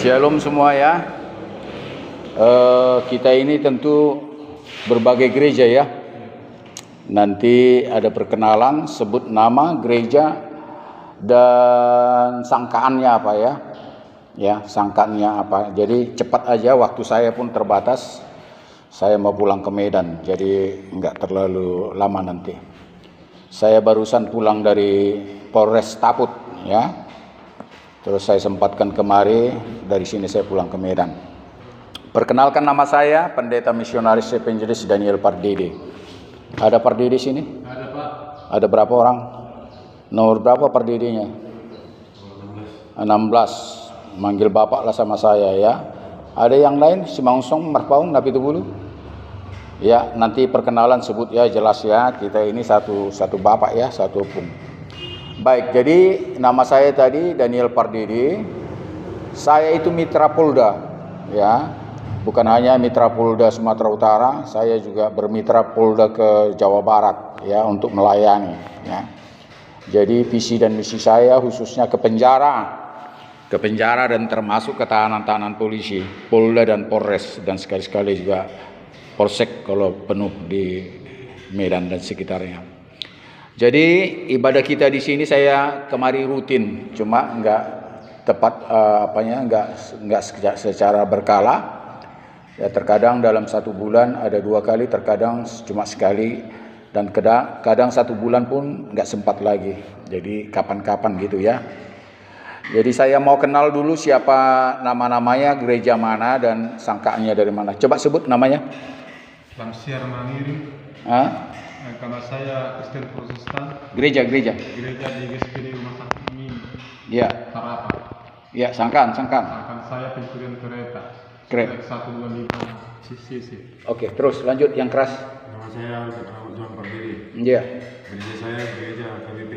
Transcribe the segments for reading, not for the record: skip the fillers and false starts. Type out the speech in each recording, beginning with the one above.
Shalom semua ya. Kita ini tentu berbagai gereja ya. Nanti ada perkenalan, sebut nama gereja dan sangkaannya apa ya. Ya, sangkaannya apa. Jadi cepat aja, waktu saya pun terbatas. Saya mau pulang ke Medan, jadi nggak terlalu lama nanti. Saya barusan pulang dari Polres Taput ya. Terus saya sempatkan kemari, dari sini saya pulang ke Medan. Perkenalkan, nama saya Pendeta Misionaris Evangelis Daniel Pardede. Ada Pardede sini? Ada Pak. Ada berapa orang? Nomor berapa Pardedenya? 16. Manggil Bapak lah sama saya ya. Ada yang lain? Simangsong, Marpaung, Napi Tubulu? Ya, nanti perkenalan sebut ya, jelas ya. Kita ini satu Bapak ya, satu pun. Baik, jadi nama saya tadi Daniel Pardede. Saya itu mitra Polda, ya. Bukan hanya mitra Polda Sumatera Utara, saya juga bermitra Polda ke Jawa Barat, ya, untuk melayani, ya. Jadi visi dan misi saya khususnya ke penjara dan termasuk ke tahanan-tahanan polisi, Polda dan Polres, dan sekali-sekali juga Polsek kalau penuh di Medan dan sekitarnya. Jadi ibadah kita di sini saya kemari rutin, cuma enggak tepat enggak secara berkala. Ya, terkadang dalam 1 bulan ada 2 kali, terkadang cuma sekali, dan kadang 1 bulan pun enggak sempat lagi. Jadi kapan-kapan gitu ya. Jadi saya mau kenal dulu siapa nama-namanya, gereja mana dan sangkaannya dari mana. Coba sebut namanya. Lamsiar Mandiri. Karena saya Kristen Protestan. Gereja di GSPD Rumah Sakit Min. Iya. Tarapan. Iya, sangkaan. Sangkaan saya pencurian kereta. 125 CC. Oke, terus lanjut yang keras. Nama saya John Pardede. Iya. Gereja saya gereja KBP.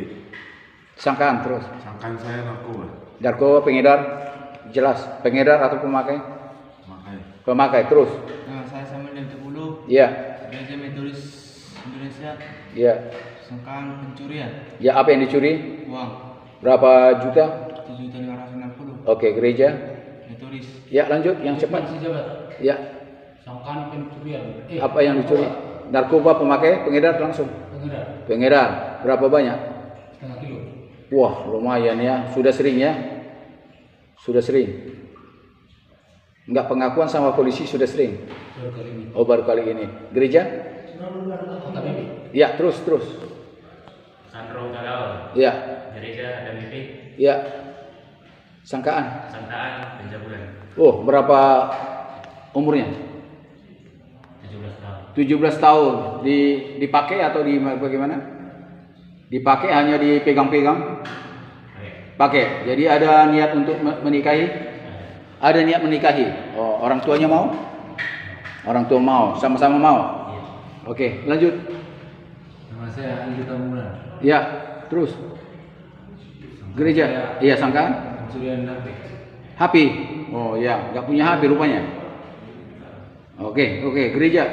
Sangkaan terus. Sangkaan saya narkoba. Narkoba, pengedar, jelas. Pengedar atau pemakai? Pemakai terus. Nah, saya Samuel dan Tebulu. Iya. Gereja Metodis Indonesia. Iya. Sangkaan pencurian. Ya, apa yang dicuri? Uang. Berapa juta? 7.560. Oke, gereja. Metodis. Ya, lanjut yang cepat. Ya. Sangkaan pencurian. Apa yang dicuri? Narkoba, pemakai, pengedar langsung. Pengedar. Berapa banyak? Setengah kilo. Wah, lumayan ya. Sudah sering ya? Sudah sering. Enggak, pengakuan sama polisi sudah sering. Baru kali ini. Oh, baru kali ini. Gereja? Ya, terus. Sandro Gagal. Ya. Gereja DMP. Ya. Sangkaan pencabulan. Oh, berapa umurnya? 17 tahun. 17 tahun. Dipakai atau bagaimana? Dipakai, hanya dipegang-pegang? Pakai. Jadi ada niat untuk menikahi? Ada niat menikahi. Oh, orang tuanya mau? Orang tua mau, sama-sama mau. Iya. Oke, lanjut. Nama saya Andi Tamunan. Ya, terus. Gereja. Iya, sangkaan? Pencurian HP. Oh ya, nggak punya HP rupanya. Oke, gereja.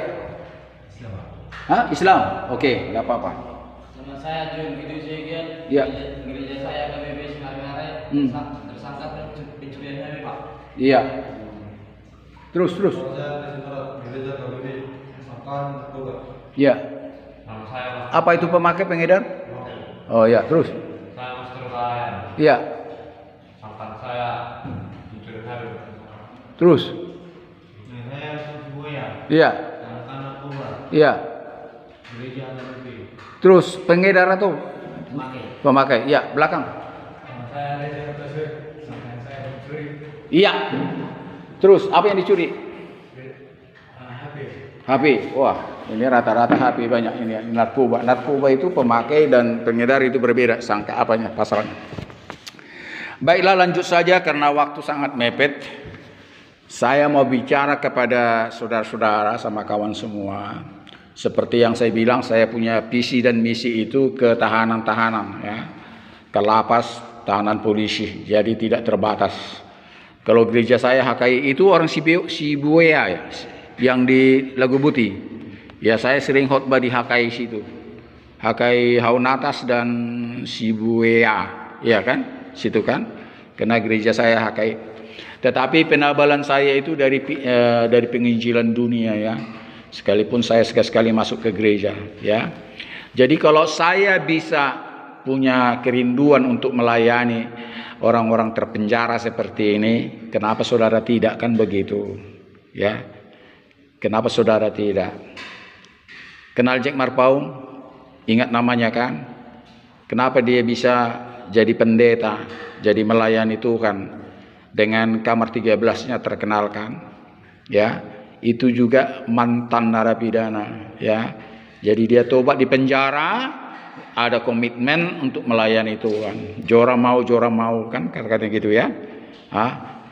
Islam. Oke, nggak apa-apa. Nama saya John Video Segian. Ya. Gereja saya KBP Sinargare. Tersangka pencurian HP, Pak. Iya. Terus. Gereja KBP sangkaan narkoba. Iya. Nama saya Apa itu pemakai, pengedar? Oh ya, terus. Master Ryan. Iya. Sangkaan saya pencurian hari. Terus. Saya Subuya. Iya. Sangkaan narkoba. Iya. Gereja KBP. Terus pengedar atau Pakai. pemakai? Iya, belakang. Nama saya Reza Tasir. Sangkaan saya pencuri. Iya. Terus apa yang dicuri? HP. HP. Wah, ini rata-rata HP banyak ini. Narkoba. Narkoba itu pemakai dan pengedar itu berbeda. Sangka apanya pasalnya. Baiklah, lanjut saja karena waktu sangat mepet. Saya mau bicara kepada saudara-saudara sama kawan semua. Seperti yang saya bilang, saya punya visi dan misi itu ke tahanan-tahanan ya. Ke lapas, tahanan polisi. Jadi tidak terbatas. Kalau gereja saya HKI itu orang Sibuea ya, yang di Lagubuti. Ya, saya sering khotbah di HKI situ. HKI Haunatas dan Sibuea, ya kan? Situ kan? Karena gereja saya HKI. Tetapi penabalan saya itu dari penginjilan dunia ya. Sekalipun saya sekali-sekali masuk ke gereja ya. Jadi kalau saya bisa punya kerinduan untuk melayani orang-orang terpenjara seperti ini, kenapa saudara tidak, kan begitu ya? Kenapa saudara tidak? Kenal Jack Marpaung? Ingat namanya kan? Kenapa dia bisa jadi pendeta, jadi melayani Tuhan? Dengan kamar 13-nya terkenalkan ya, itu juga mantan narapidana ya. Jadi dia tobat di penjara, ada komitmen untuk melayani Tuhan. Jora mau kan kata-kata gitu ya.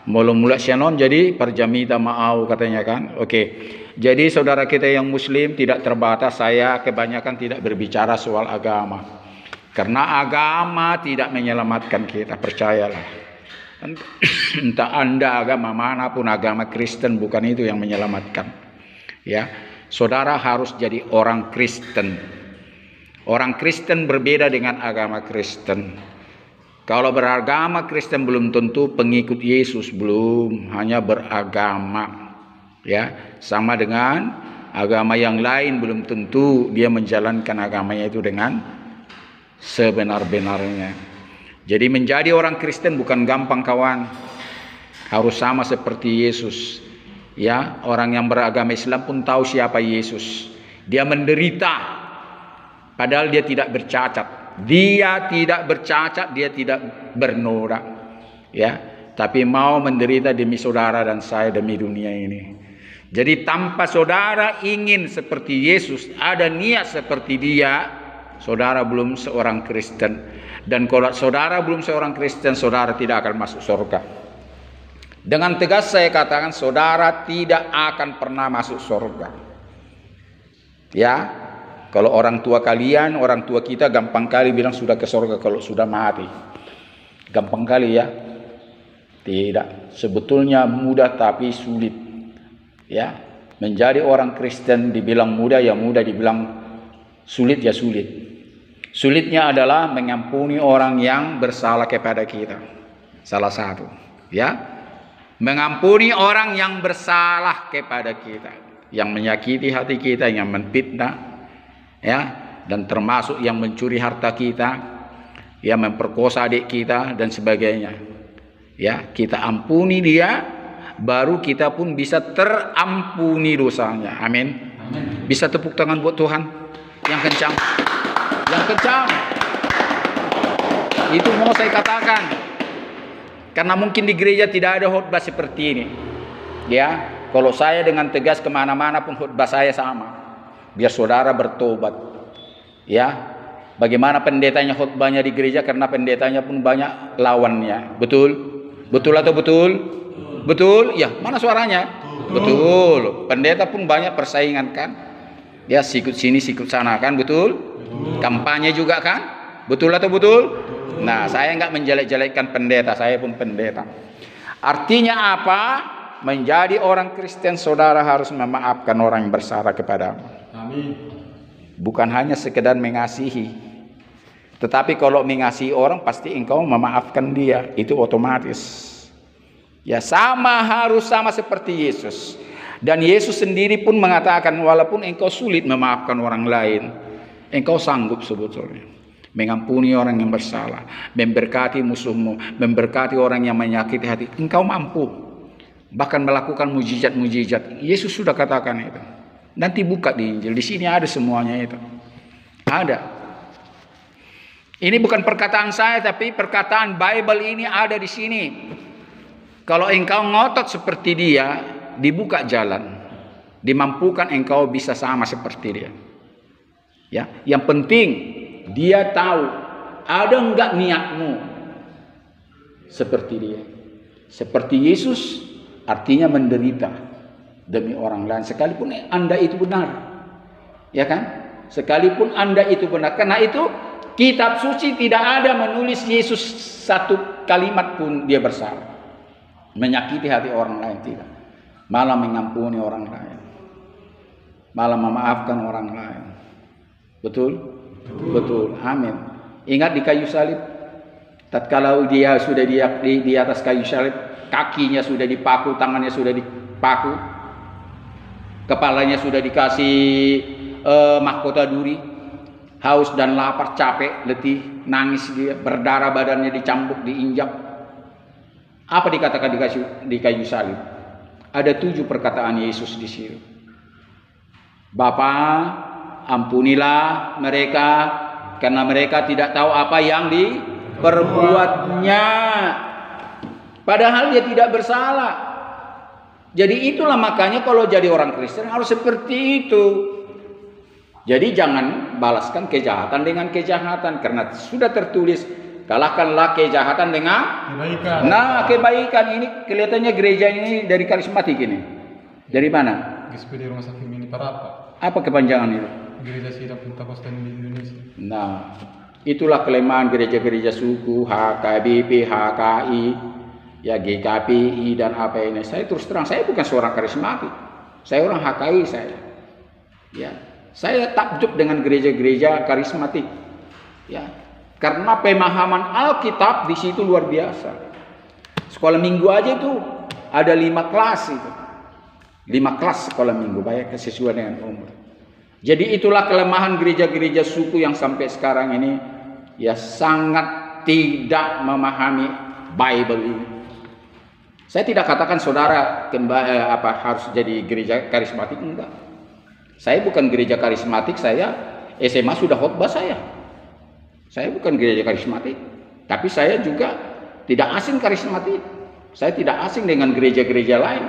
Mula-mula Shannon jadi perjamita mau katanya kan. Oke. Jadi saudara kita yang muslim tidak terbatas, saya kebanyakan tidak berbicara soal agama. Karena agama tidak menyelamatkan kita, percayalah. Entah Anda agama manapun, agama Kristen bukan itu yang menyelamatkan ya. Saudara harus jadi orang Kristen. Orang Kristen berbeda dengan agama Kristen. Kalau beragama Kristen belum tentu pengikut Yesus, belum, hanya beragama ya. Sama dengan agama yang lain, belum tentu dia menjalankan agamanya itu dengan sebenar-benarnya. Jadi menjadi orang Kristen bukan gampang kawan. Harus sama seperti Yesus. Ya, orang yang beragama Islam pun tahu siapa Yesus. Dia menderita padahal dia tidak bercacat. Dia tidak bercacat, dia tidak bernoda. Ya, tapi mau menderita demi saudara dan saya, demi dunia ini. Jadi tanpa saudara ingin seperti Yesus, ada niat seperti dia, saudara belum seorang Kristen. Dan kalau saudara belum seorang Kristen, saudara tidak akan masuk surga. Dengan tegas saya katakan, saudara tidak akan pernah masuk surga. Ya, kalau orang tua kalian, orang tua kita gampang kali bilang sudah ke surga kalau sudah mati. Gampang kali ya. Tidak, sebetulnya mudah tapi sulit. Ya, menjadi orang Kristen dibilang mudah ya mudah, dibilang sulit ya sulit. Sulitnya adalah mengampuni orang yang bersalah kepada kita. Salah satu, ya. Mengampuni orang yang bersalah kepada kita, yang menyakiti hati kita, yang menfitnah, ya, dan termasuk yang mencuri harta kita, yang memperkosa adik kita dan sebagainya. Ya, kita ampuni dia, baru kita pun bisa terampuni dosanya. Amin. Bisa tepuk tangan buat Tuhan yang kencang. Yang kencang. Itu mau saya katakan. Karena mungkin di gereja tidak ada khotbah seperti ini. Ya, kalau saya dengan tegas kemana-mana pun khotbah saya sama. Biar saudara bertobat. Ya, bagaimana pendetanya khotbahnya di gereja, karena pendetanya pun banyak lawannya. Betul? Betul atau betul? Betul? Ya, mana suaranya? Betul. Pendeta pun banyak persaingan kan? Ya, sikut sini, sikut sana kan? Betul? Kampanye juga kan? Betul atau betul? Nah, saya enggak menjelek-jelekkan pendeta, saya pun pendeta. Artinya apa? Menjadi orang Kristen, saudara harus memaafkan orang yang bersalah kepadamu. Amin. Bukan hanya sekedar mengasihi. Tetapi kalau mengasihi orang, pasti engkau memaafkan dia. Itu otomatis. Ya, harus sama seperti Yesus. Dan Yesus sendiri pun mengatakan, walaupun engkau sulit memaafkan orang lain, engkau sanggup sebetulnya mengampuni orang yang bersalah, memberkati musuhmu, memberkati orang yang menyakiti hati. Engkau mampu bahkan melakukan mujizat-mujizat. Yesus sudah katakan itu. Nanti buka di Injil, di sini ada semuanya itu. Ada. Ini bukan perkataan saya, tapi perkataan Bible ini ada di sini. Kalau engkau ngotot seperti dia, dibuka jalan, dimampukan engkau bisa sama seperti dia. Ya, yang penting dia tahu ada enggak niatmu seperti dia. Seperti Yesus artinya menderita demi orang lain, sekalipun Anda itu benar. Ya kan? Sekalipun Anda itu benar. Karena itu kitab suci tidak ada menulis Yesus satu kalimat pun dia bersalah. Menyakiti hati orang lain tidak. Malah mengampuni orang lain. Malah memaafkan orang lain. Betul? Betul. Amin. Ingat di kayu salib, tatkala dia sudah di atas kayu salib, kakinya sudah dipaku, tangannya sudah dipaku, kepalanya sudah dikasih mahkota duri, haus dan lapar, capek, letih, nangis dia, berdarah badannya dicambuk, diinjak. Apa dikatakan di kayu salib? Ada 7 perkataan Yesus di sini. Bapa, ampunilah mereka karena mereka tidak tahu apa yang diperbuatnya. Padahal dia tidak bersalah. Jadi itulah makanya kalau jadi orang Kristen harus seperti itu. Jadi jangan balaskan kejahatan dengan kejahatan, karena sudah tertulis kalahkanlah kejahatan dengan Kebaikan. Nah, kebaikan. Ini kelihatannya gereja ini dari karismatik ini. Dari mana? GSPD Rumah Sakit Mini Parapa. Apa kepanjangan itu? Gereja Sidang Pentakosta di Indonesia. Nah, itulah kelemahan gereja-gereja suku, HKBP, HKI, ya GKPI dan apa ini. Saya terus terang, saya bukan seorang karismatik. Saya orang HKI saya. Ya, saya takjub dengan gereja-gereja karismatik. Ya, karena pemahaman Alkitab di situ luar biasa. Sekolah minggu aja itu ada 5 kelas itu. 5 kelas sekolah minggu, baik sesuai dengan umur. Jadi itulah kelemahan gereja-gereja suku yang sampai sekarang ini ya sangat tidak memahami Bible ini. Saya tidak katakan saudara harus jadi gereja karismatik, enggak. Saya bukan gereja karismatik, saya SMA sudah khotbah saya. Saya bukan gereja karismatik, tapi saya juga tidak asing karismatik. Saya tidak asing dengan gereja-gereja lain,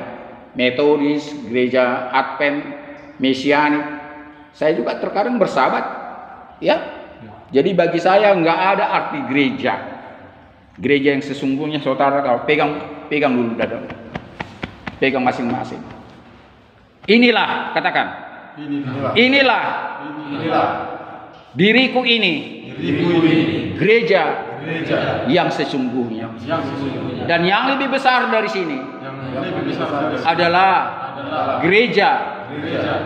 Metodis, gereja Advent, Mesianik. Saya juga terkadang bersahabat, ya. Jadi bagi saya nggak ada arti gereja. Gereja yang sesungguhnya saudara tahu, pegang dulu dada, pegang masing-masing. Inilah, katakan. Inilah. Diriku ini. Gereja yang sesungguhnya. Dan yang lebih besar dari sini adalah gereja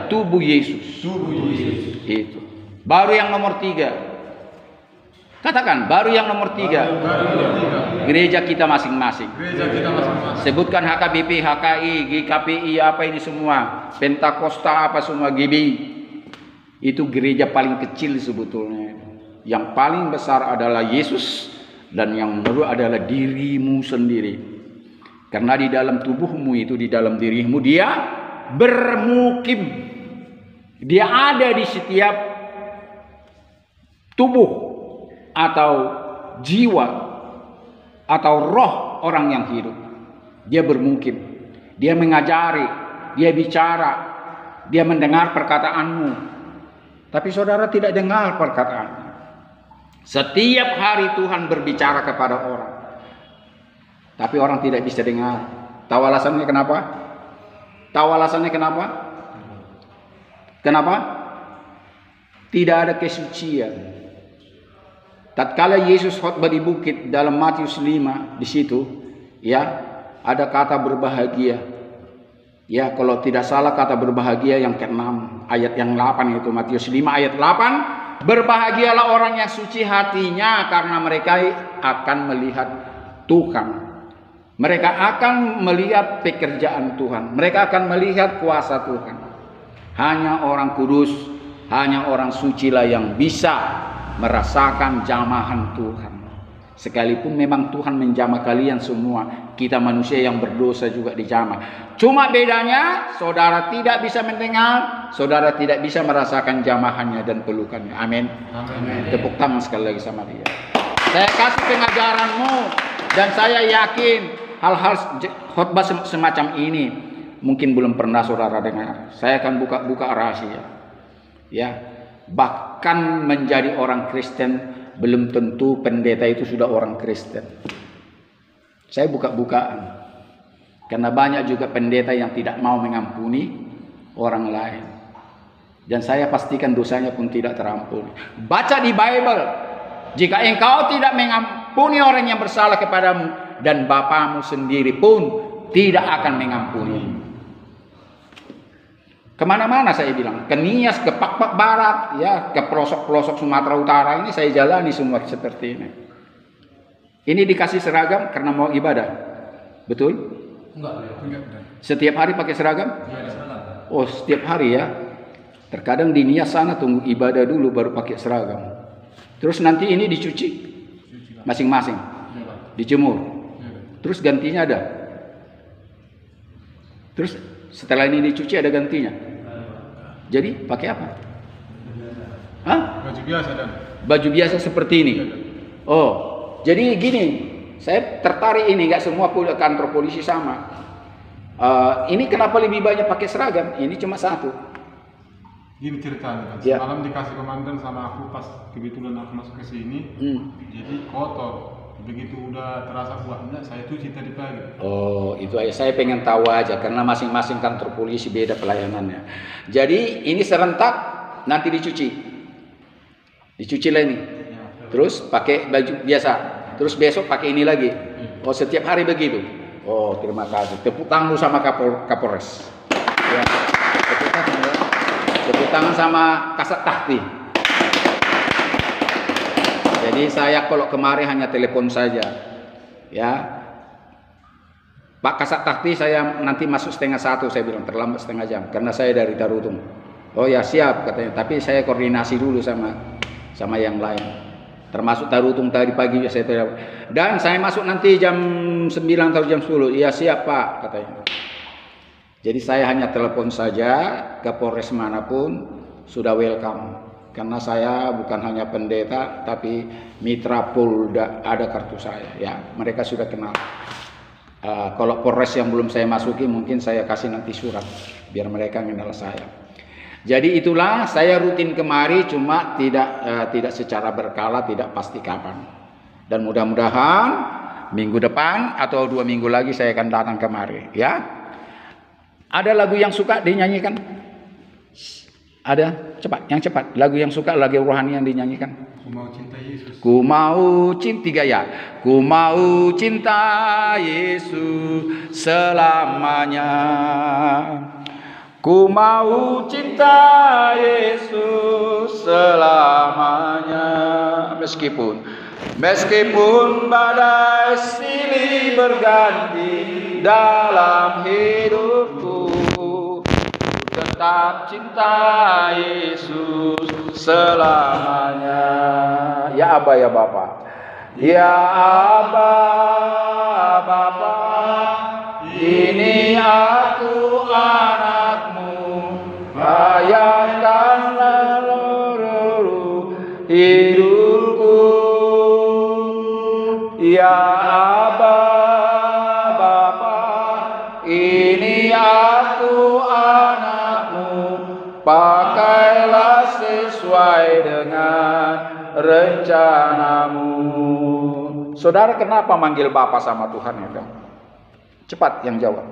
tubuh Yesus. Itu. Baru yang nomor 3. Katakan, baru yang nomor 3. Gereja kita masing-masing. Sebutkan HKBP, HKI, GKPI, apa ini semua, Pentakosta apa semua, GBI. Itu gereja paling kecil sebetulnya. Yang paling besar adalah Yesus, dan yang kedua adalah dirimu sendiri. Karena di dalam tubuhmu itu, di dalam dirimu dia bermukim. Dia ada di setiap tubuh atau jiwa atau roh orang yang hidup. Dia bermukim. Dia mengajari, dia bicara, dia mendengar perkataanmu. Tapi saudara tidak dengar perkataan. Setiap hari Tuhan berbicara kepada orang, tapi orang tidak bisa dengar. Tahu alasannya kenapa? Tahu alasannya kenapa? Kenapa? Tidak ada kesucian. Tatkala Yesus khotbah di bukit dalam Matius 5 di situ, ya, ada kata berbahagia. Ya, kalau tidak salah kata berbahagia yang ke-6, ayat yang 8 itu, Matius 5 ayat 8. Berbahagialah orang yang suci hatinya, karena mereka akan melihat Tuhan. Mereka akan melihat pekerjaan Tuhan. Mereka akan melihat kuasa Tuhan. Hanya orang kudus, hanya orang sucilah yang bisa merasakan jamahan Tuhan. Sekalipun memang Tuhan menjamah kalian semua, kita manusia yang berdosa juga dijamah. Cuma bedanya, saudara tidak bisa mendengar, saudara tidak bisa merasakan jamahannya dan pelukannya. Amin. Tepuk tangan sekali lagi sama dia. Saya kasih pengajaranmu, dan saya yakin hal-hal khotbah semacam ini mungkin belum pernah saudara dengar. Saya akan buka rahasia. Ya, bahkan menjadi orang Kristen belum tentu pendeta itu sudah orang Kristen. Saya buka-bukaan. Karena banyak juga pendeta yang tidak mau mengampuni orang lain. Dan saya pastikan dosanya pun tidak terampuni. Baca di Bible. Jika engkau tidak mengampuni orang yang bersalah kepadamu, dan Bapamu sendiri pun tidak akan mengampuni. Kemana-mana saya bilang, ke Nias, ke Pakpak Barat, ya, ke pelosok-pelosok Sumatera Utara, ini saya jalani semua seperti ini. Ini dikasih seragam karena mau ibadah. Betul? Enggak. Setiap hari pakai seragam? Oh, setiap hari ya. Terkadang di niat sana tunggu ibadah dulu baru pakai seragam. Terus nanti ini dicuci masing-masing, dijemur. Terus gantinya ada. Terus setelah ini dicuci ada gantinya. Jadi pakai apa? Hah? Baju biasa dan. Baju biasa seperti ini. Oh, jadi gini. Saya tertarik ini, nggak semua kantor polisi sama. Ini kenapa lebih banyak pakai seragam? Ini cuma satu. Gini ceritanya kan, Ya. semalam dikasih komandan sama aku pas kebetulan aku masuk ke sini, jadi kotor. Begitu udah terasa buahnya, saya cuci tadi pagi. Oh, itu aja. Saya pengen tahu aja karena masing-masing kantor polisi beda pelayanannya. Jadi ini serentak nanti dicuci. Dicuci lah ini. Terus pakai baju biasa. Terus besok pakai ini lagi. Oh, setiap hari begitu. Oh, terima kasih. Tepuk tangan dulu sama Kapolres. Ya. Tepuk tangan sama Kasat Tahti. Jadi saya kalau kemarin hanya telepon saja. Ya. Pak Kasat Tahti, saya nanti masuk 12:30, saya bilang terlambat setengah jam karena saya dari Darutung. Oh ya siap katanya. Tapi saya koordinasi dulu sama yang lain. Termasuk Darutung tadi pagi saya telepon. Dan saya masuk nanti jam 9 atau jam 10. Iya siap Pak katanya. Jadi saya hanya telepon saja ke Polres manapun sudah welcome. Karena saya bukan hanya pendeta tapi mitra Polda, ada kartu saya. Ya, mereka sudah kenal. Kalau Polres yang belum saya masuki mungkin saya kasih nanti surat biar mereka kenal saya. Jadi itulah saya rutin kemari, cuma tidak secara berkala, tidak pasti kapan. Dan mudah-mudahan minggu depan atau 2 minggu lagi saya akan datang kemari. Ya, ada lagu yang suka dinyanyikan? Ada, cepat, yang cepat. Lagu yang suka, lagu rohani yang dinyanyikan. Aku mau cinta Yesus. Ku mau cinta ya. Ku mau cinta Yesus selamanya. Ku mau cinta Yesus selamanya. Meskipun badai silih berganti dalam hidupku, tetap cinta Yesus selamanya. Ya Aba ya Bapa. Ya Aba Bapa, ini aku anakmu, bayangkanlah seluruh hidupku. Ya Aba Bapa, ini aku anakmu, pakailah sesuai dengan rencanamu. Saudara kenapa manggil Bapa sama Tuhan ya kan? Cepat yang jawab.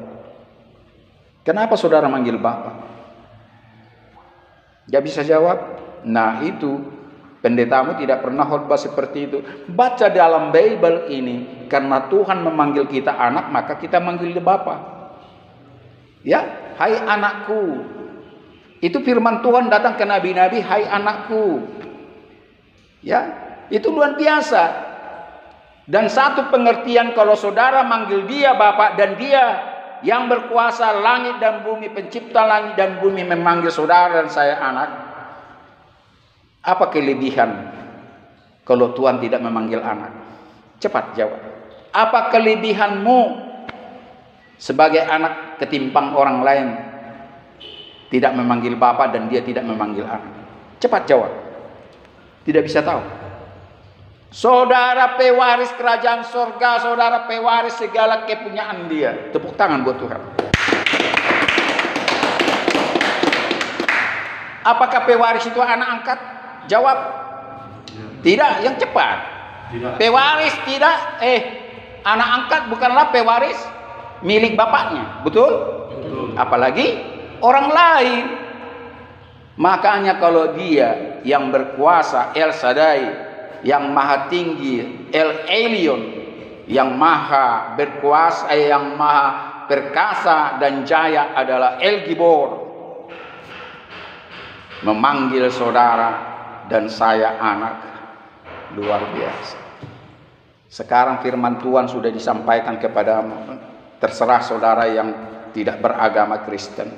Kenapa saudara manggil Bapa? Gak bisa jawab? Nah itu pendetamu tidak pernah khotbah seperti itu. Baca dalam Bible ini, karena Tuhan memanggil kita anak, maka kita manggil dia Bapa. Ya, hai anakku. Itu firman Tuhan datang ke nabi-nabi, hai anakku. Ya, itu luar biasa. Dan satu pengertian kalau saudara manggil dia Bapa, dan dia yang berkuasa langit dan bumi, pencipta langit dan bumi, memanggil saudara dan saya anak. Apa kelebihan kalau Tuhan tidak memanggil anak? Cepat jawab. Apa kelebihanmu sebagai anak ketimbang orang lain tidak memanggil Bapa dan dia tidak memanggil anak? Cepat jawab. Tidak bisa tahu. Saudara pewaris kerajaan surga, saudara pewaris segala kepunyaan dia. Tepuk tangan buat Tuhan. Apakah pewaris itu anak angkat? Jawab. Tidak, yang cepat. Tidak. Pewaris tidak, anak angkat bukanlah pewaris milik bapaknya. Betul? Betul. Apalagi orang lain. Makanya kalau dia yang berkuasa, El Shaddai, yang maha tinggi, El Elyon, yang maha berkuasa, yang maha perkasa dan jaya adalah El Gibor, memanggil saudara dan saya anak. Luar biasa. Sekarang firman Tuhan sudah disampaikan kepadamu. terserah saudara yang tidak beragama Kristen.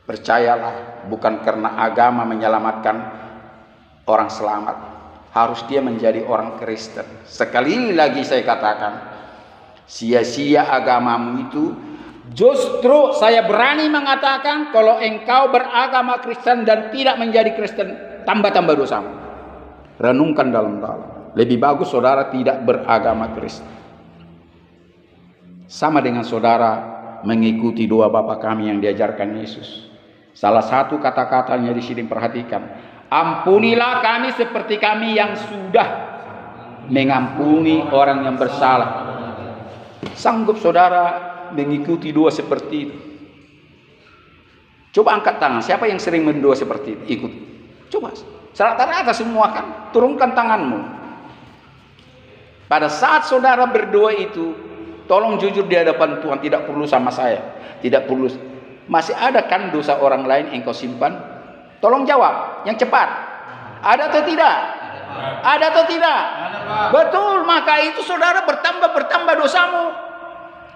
Percayalah, bukan karena agama menyelamatkan orang selamat, harus dia menjadi orang Kristen. Sekali lagi saya katakan, sia-sia agamamu itu. Justru saya berani mengatakan, kalau engkau beragama Kristen dan tidak menjadi Kristen, tambah-tambah dosamu. Renungkan dalam-dalam. Lebih bagus saudara tidak beragama Kristen. Sama dengan saudara mengikuti doa Bapa kami yang diajarkan Yesus. Salah satu kata-katanya di sini perhatikan. Ampunilah kami seperti kami yang sudah mengampuni orang yang bersalah. Sanggup saudara mengikuti doa seperti itu? Coba angkat tangan. Siapa yang sering mendoa seperti itu? Ikut. Coba. Rata-rata semua kan. Turunkan tanganmu. Pada saat saudara berdoa itu, tolong jujur di hadapan Tuhan. Tidak perlu sama saya. Tidak perlu. Masih ada kan dosa orang lain yang kau simpan? Tolong jawab. Yang cepat. Ada atau tidak? Ada atau tidak? Betul. Maka itu saudara bertambah dosamu.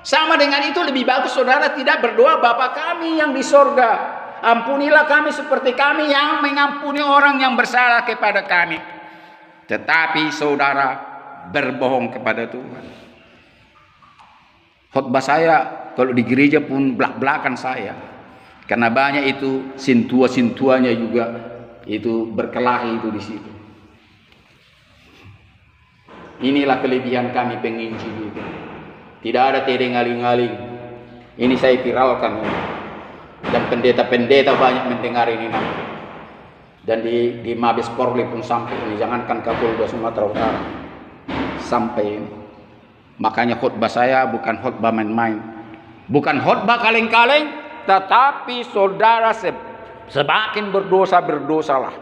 Sama dengan itu lebih bagus saudara tidak berdoa Bapa kami yang di sorga. Ampunilah kami seperti kami yang mengampuni orang yang bersalah kepada kami. Tetapi saudara berbohong kepada Tuhan. Khotbah saya kalau di gereja pun belak-belakan saya. Karena banyak itu sintua-sintuanya juga itu berkelahi itu di situ. Inilah kelebihan kami penginjil itu. Tidak ada tedeng aling-aling. Ini saya viralkan ini. Dan pendeta-pendeta banyak mendengar ini nanti. Dan di Mabes Polri pun sampai ini. Jangankan Kapolda Sumatera Utara. Sampai ini. Makanya khotbah saya bukan khotbah main-main. Bukan khotbah kaleng-kaleng. Tetapi saudara semakin berdosa-berdosalah.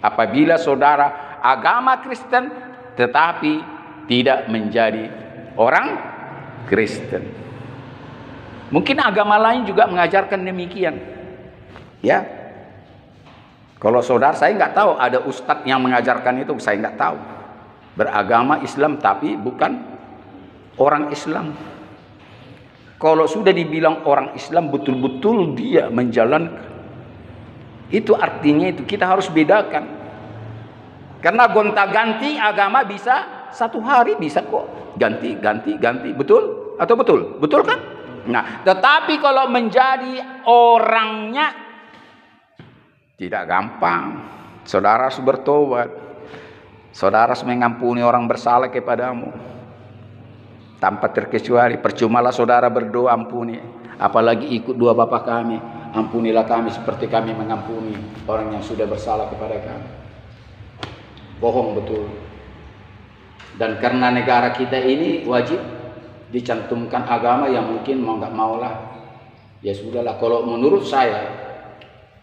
Apabila saudara agama Kristen tetapi tidak menjadi orang Kristen. Mungkin agama lain juga mengajarkan demikian. Ya. Kalau saudara, saya nggak tahu ada ustadz yang mengajarkan itu, saya nggak tahu. Beragama Islam tapi bukan orang Islam. Kalau sudah dibilang orang Islam betul-betul dia menjalankan. Itu artinya itu kita harus bedakan. Karena gonta-ganti agama bisa satu hari bisa kok. Ganti. Betul? Atau betul? Betul kan? Nah, tetapi kalau menjadi orangnya tidak gampang. Saudara harus bertobat. Saudara harus mengampuni orang bersalah kepadamu. Tanpa terkecuali. Percumalah saudara berdoa ampuni. Apalagi ikut doa Bapa kami. Ampunilah kami seperti kami mengampuni orang yang sudah bersalah kepada kami. Bohong betul. Dan karena negara kita ini wajib dicantumkan agama yang mungkin mau nggak maulah. Ya sudahlah. Kalau menurut saya,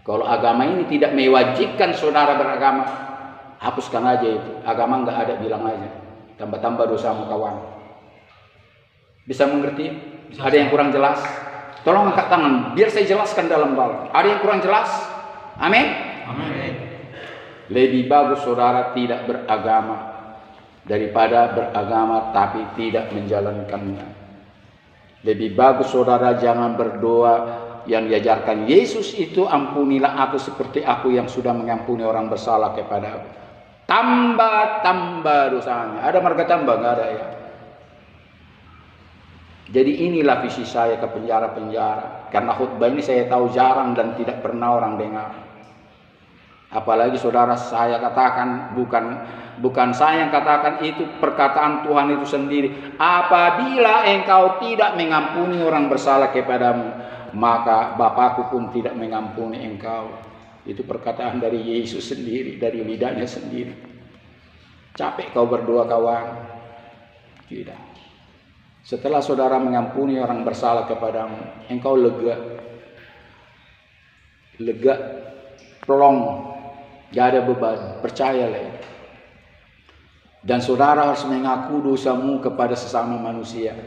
kalau agama ini tidak mewajibkan saudara beragama, hapuskan aja itu. Agama nggak ada, bilang aja. Tambah-tambah dosamu kawan. Bisa mengerti? Ada yang kurang jelas? Tolong angkat tangan, biar saya jelaskan dalam-dalam. Ada yang kurang jelas? Amin? Amin. Lebih bagus saudara tidak beragama daripada beragama tapi tidak menjalankannya. Lebih bagus saudara jangan berdoa yang diajarkan Yesus itu, ampunilah aku seperti aku yang sudah mengampuni orang bersalah kepada aku. Tambah dosanya. Ada marga tambah? Nggak ada ya. Jadi inilah visi saya ke penjara-penjara. Karena khutbah ini saya tahu jarang dan tidak pernah orang dengar. Apalagi saudara saya katakan, bukan saya yang katakan, itu perkataan Tuhan itu sendiri. Apabila engkau tidak mengampuni orang bersalah kepadamu, maka Bapakku pun tidak mengampuni engkau. Itu perkataan dari Yesus sendiri, dari lidahnya sendiri. Capek kau berdoa kawan? Tidak. Setelah saudara mengampuni orang bersalah kepadamu, engkau lega, plong, gak ada beban, percayalah. Dan saudara harus mengaku dosamu kepada sesama manusia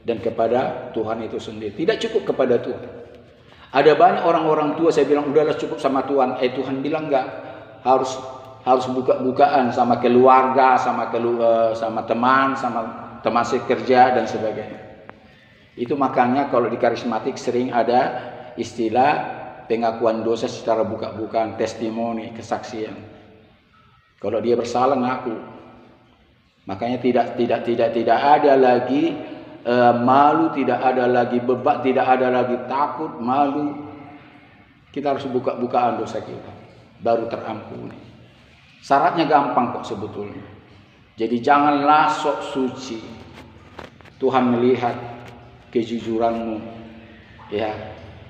dan kepada Tuhan itu sendiri. Tidak cukup kepada Tuhan. Ada banyak orang-orang tua saya bilang udahlah cukup sama Tuhan. Tuhan bilang enggak, harus buka-bukaan sama keluarga, sama teman, sama teman sekerja dan sebagainya. Itu makanya kalau di karismatik sering ada istilah pengakuan dosa secara buka-bukaan, testimoni, kesaksian. Kalau dia bersalah ngaku. Makanya tidak ada lagi malu, tidak ada lagi beban, tidak ada lagi takut, malu. Kita harus buka-bukaan dosa kita, baru terampuni. Syaratnya gampang kok sebetulnya. Jadi janganlah sok suci. Tuhan melihat kejujuranmu. Ya,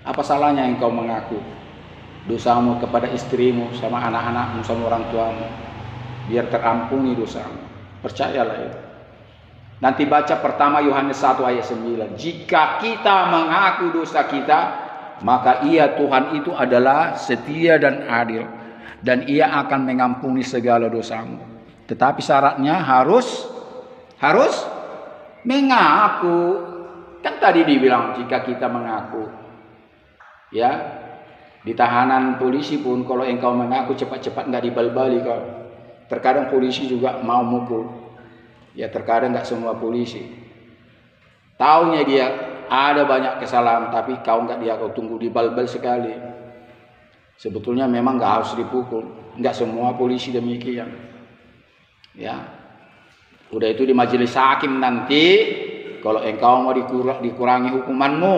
apa salahnya engkau mengaku dosamu kepada istrimu, sama anak-anakmu, sama orang tuamu, biar terampuni dosamu. Percayalah itu. Nanti baca pertama Yohanes 1 ayat 9. Jika kita mengaku dosa kita, maka ia Tuhan itu adalah setia dan adil, dan ia akan mengampuni segala dosamu. Tetapi syaratnya harus mengaku. Kan tadi dibilang jika kita mengaku. Ya, di tahanan polisi pun kalau engkau mengaku cepat-cepat nggak dibal-bali kau. Terkadang polisi juga mau mukul. Ya terkadang nggak semua polisi. Taunya dia ada banyak kesalahan, tapi kau tunggu dibal-bal sekali. Sebetulnya memang nggak harus dipukul. Nggak semua polisi demikian. Ya, udah itu di majelis hakim nanti, kalau engkau mau dikurangi hukumanmu,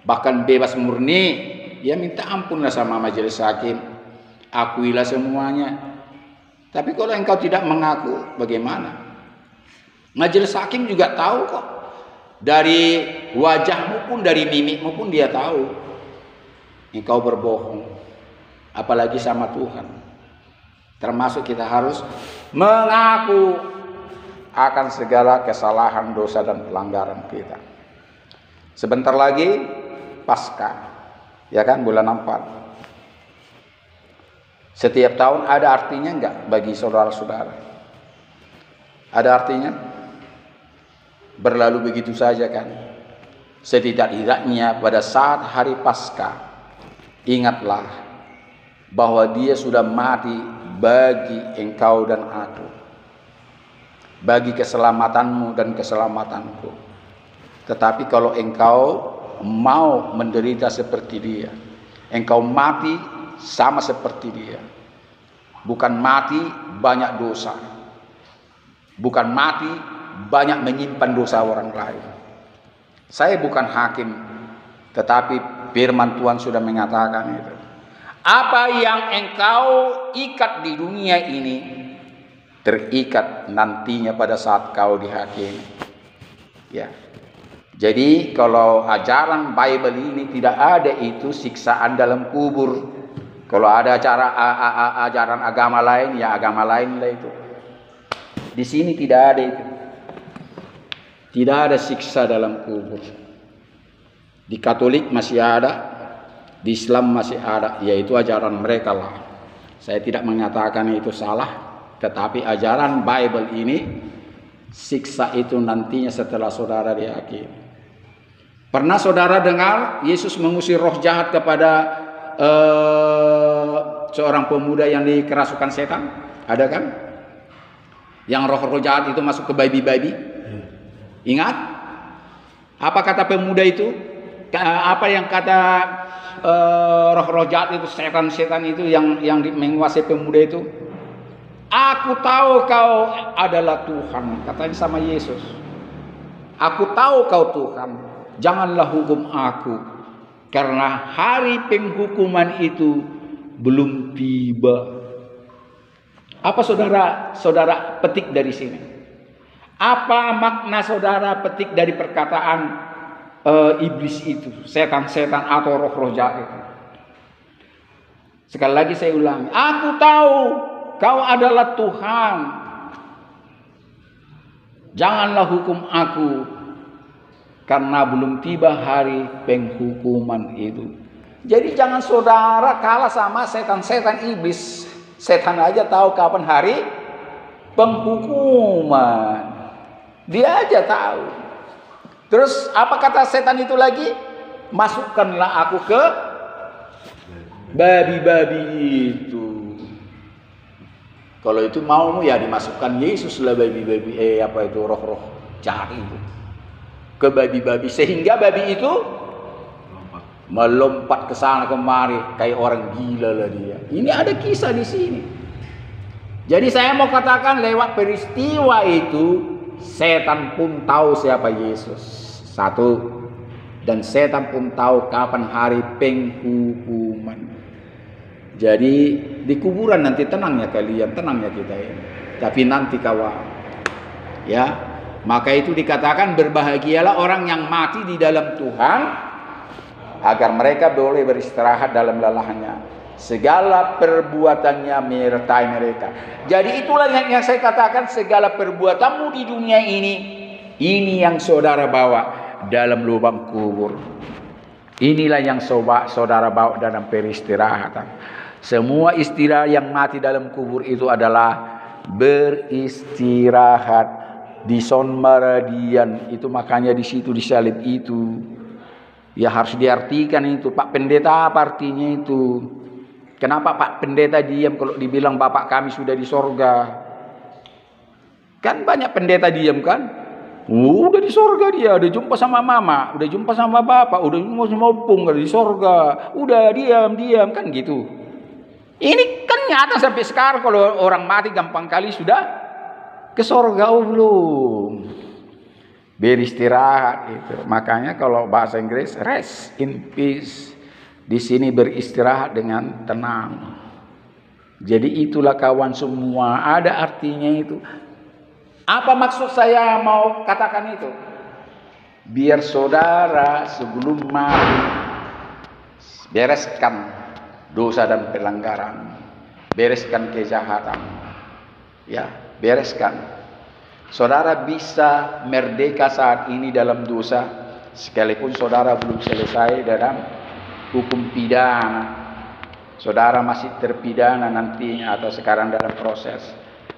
bahkan bebas murni, ya minta ampunlah sama majelis hakim. Akuilah semuanya. Tapi kalau engkau tidak mengaku, bagaimana? Majelis hakim juga tahu kok. Dari wajahmu pun, dari mimikmu pun dia tahu engkau berbohong. Apalagi sama Tuhan. Termasuk kita harus mengaku akan segala kesalahan, dosa dan pelanggaran kita. Sebentar lagi Paskah, ya kan, bulan 4. Setiap tahun ada artinya enggak bagi saudara-saudara? Ada artinya? Berlalu begitu saja kan? Setidak-tidaknya pada saat hari Paskah, ingatlah bahwa dia sudah mati bagi engkau dan aku, bagi keselamatanmu dan keselamatanku. Tetapi kalau engkau mau menderita seperti dia, engkau mati sama seperti dia, bukan mati banyak dosa, bukan mati banyak menyimpan dosa orang lain. Saya bukan hakim, tetapi firman Tuhan sudah mengatakan itu. Apa yang engkau ikat di dunia ini terikat nantinya pada saat kau dihakimi. Ya. Jadi kalau ajaran Bible ini tidak ada itu siksaan dalam kubur. Kalau ada ajaran agama lain, ya agama lain lah itu. Di sini tidak ada itu. Tidak ada siksa dalam kubur. Di Katolik masih ada, di Islam masih ada, yaitu ajaran mereka lah. Saya tidak mengatakan itu salah, tetapi ajaran Bible ini, siksa itu nantinya setelah saudara dihakimi. Pernah saudara dengar Yesus mengusir roh jahat kepada seorang pemuda yang dikerasukan setan? Ada kan? Yang roh-roh jahat itu masuk ke babi-babi. Ingat? Apa kata pemuda itu? Apa yang kata roh-roh jahat itu, setan-setan itu yang menguasai pemuda itu? Aku tahu kau adalah Tuhan, katanya sama Yesus. Aku tahu kau Tuhan, janganlah hukum aku, karena hari penghukuman itu belum tiba. Apa saudara petik dari sini? Apa makna saudara petik dari perkataan iblis itu, setan-setan atau roh-roh jahat itu? Sekali lagi saya ulangi, aku tahu kau adalah Tuhan, janganlah hukum aku, karena belum tiba hari penghukuman itu. Jadi jangan saudara kalah sama setan-setan iblis. Setan aja tahu kapan hari penghukuman. Dia aja tahu. Terus apa kata setan itu lagi? Masukkanlah aku ke babi-babi itu. Kalau itu maumu ya dimasukkan Yesus lah babi-babi, roh-roh jahat itu. ke babi-babi, sehingga babi itu melompat ke sana kemari kayak orang gila lah dia. Ini ada kisah di sini. Jadi saya mau katakan lewat peristiwa itu setan pun tahu siapa Yesus. Satu. Dan setan pun tahu kapan hari penghukuman. Jadi di kuburan nanti tenangnya kalian, tenangnya kita ini. Tapi nanti kawan, ya. Maka itu dikatakan berbahagialah orang yang mati di dalam Tuhan, agar mereka boleh beristirahat dalam lelahnya. Segala perbuatannya menyertai mereka. Jadi itulah yang saya katakan, segala perbuatanmu di dunia ini yang saudara bawa dalam lubang kubur. Inilah yang saudara bawa dalam peristirahatan. Semua istilah yang mati dalam kubur itu adalah beristirahat di Son Maradian. Itu makanya di situ disalib itu. Ya harus diartikan itu. Pak Pendeta apa artinya itu? Kenapa Pak Pendeta diam kalau dibilang Bapak kami sudah di sorga? Kan banyak pendeta diam kan? Udah di sorga dia, udah jumpa sama mama, udah jumpa sama bapak, udah jumpa sama opung, udah di sorga, udah diam kan gitu. Ini kan nyata sampai sekarang, kalau orang mati gampang kali sudah ke sorga. Oh belum. Beristirahat itu. Makanya kalau bahasa Inggris rest in peace. Di sini beristirahat dengan tenang. Jadi itulah kawan semua, ada artinya itu. Apa maksud saya mau katakan itu? Biar saudara sebelum mati bereskan dosa dan pelanggaran, bereskan kejahatan, ya bereskan. Saudara bisa merdeka saat ini dalam dosa, sekalipun saudara belum selesai dalam hukum pidana. Saudara masih terpidana nantinya atau sekarang dalam proses.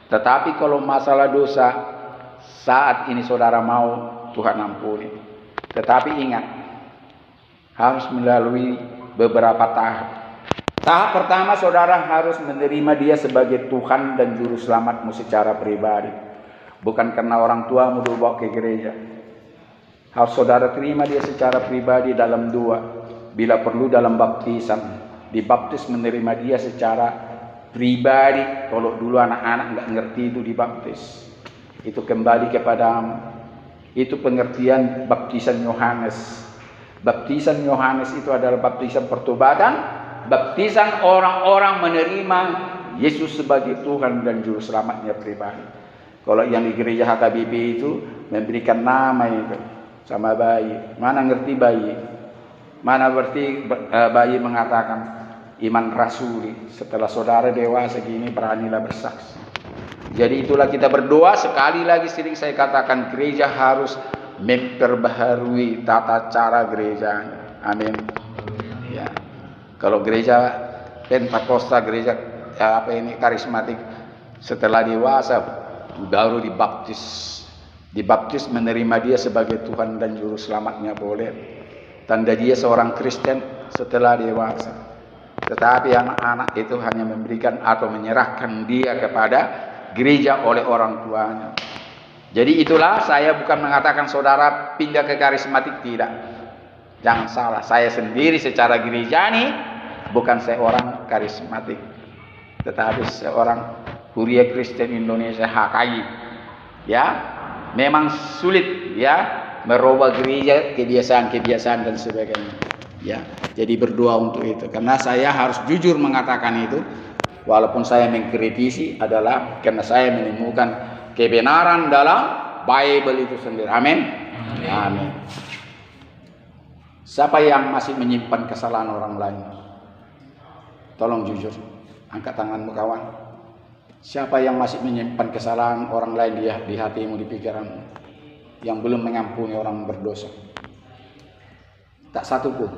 Tetapi kalau masalah dosa, saat ini saudara mau, Tuhan ampuni. Tetapi ingat, harus melalui beberapa tahap. Tahap pertama, saudara harus menerima dia sebagai Tuhan dan Juru Selamatmu secara pribadi. Bukan karena orang tuamu dulu bawa ke gereja. Harus saudara terima dia secara pribadi dalam doa. Bila perlu dalam baptisan, dibaptis menerima dia secara pribadi. Kalau dulu anak-anak nggak ngerti itu dibaptis, itu kembali kepadamu. Itu pengertian baptisan Yohanes. Baptisan Yohanes itu adalah baptisan pertobatan, baptisan orang-orang menerima Yesus sebagai Tuhan dan Juru Selamatnya pribadi. Kalau yang di gereja HKBP itu memberikan nama itu sama bayi. Mana ngerti bayi? Mana berarti bayi mengatakan iman rasuli. Setelah saudara dewasa gini beranilah bersaksi. Jadi itulah kita berdoa. Sekali lagi sering saya katakan, gereja harus memperbaharui tata cara gerejanya. Amin. Ya. Kalau gereja Pentakosta, gereja karismatik, setelah dewasa baru dibaptis menerima dia sebagai Tuhan dan Juru Selamatnya boleh. Tanda dia seorang Kristen setelah dewasa. Tetapi anak-anak itu hanya memberikan atau menyerahkan dia kepada gereja oleh orang tuanya. Jadi itulah, saya bukan mengatakan saudara pindah ke karismatik, tidak. Jangan salah, saya sendiri secara gerejani bukan seorang karismatik, tetapi seorang Huria Kristen Indonesia HKI. Ya, memang sulit ya merubah gereja, kebiasaan-kebiasaan dan sebagainya. Ya, jadi berdoa untuk itu. Karena saya harus jujur mengatakan itu, walaupun saya mengkritisi adalah karena saya menemukan kebenaran dalam Bible itu sendiri. Amin. Amin. Siapa yang masih menyimpan kesalahan orang lain? Tolong jujur, angkat tanganmu kawan. Siapa yang masih menyimpan kesalahan orang lain di hatimu, di pikiranmu? Yang belum mengampuni orang berdosa, tak satu pun.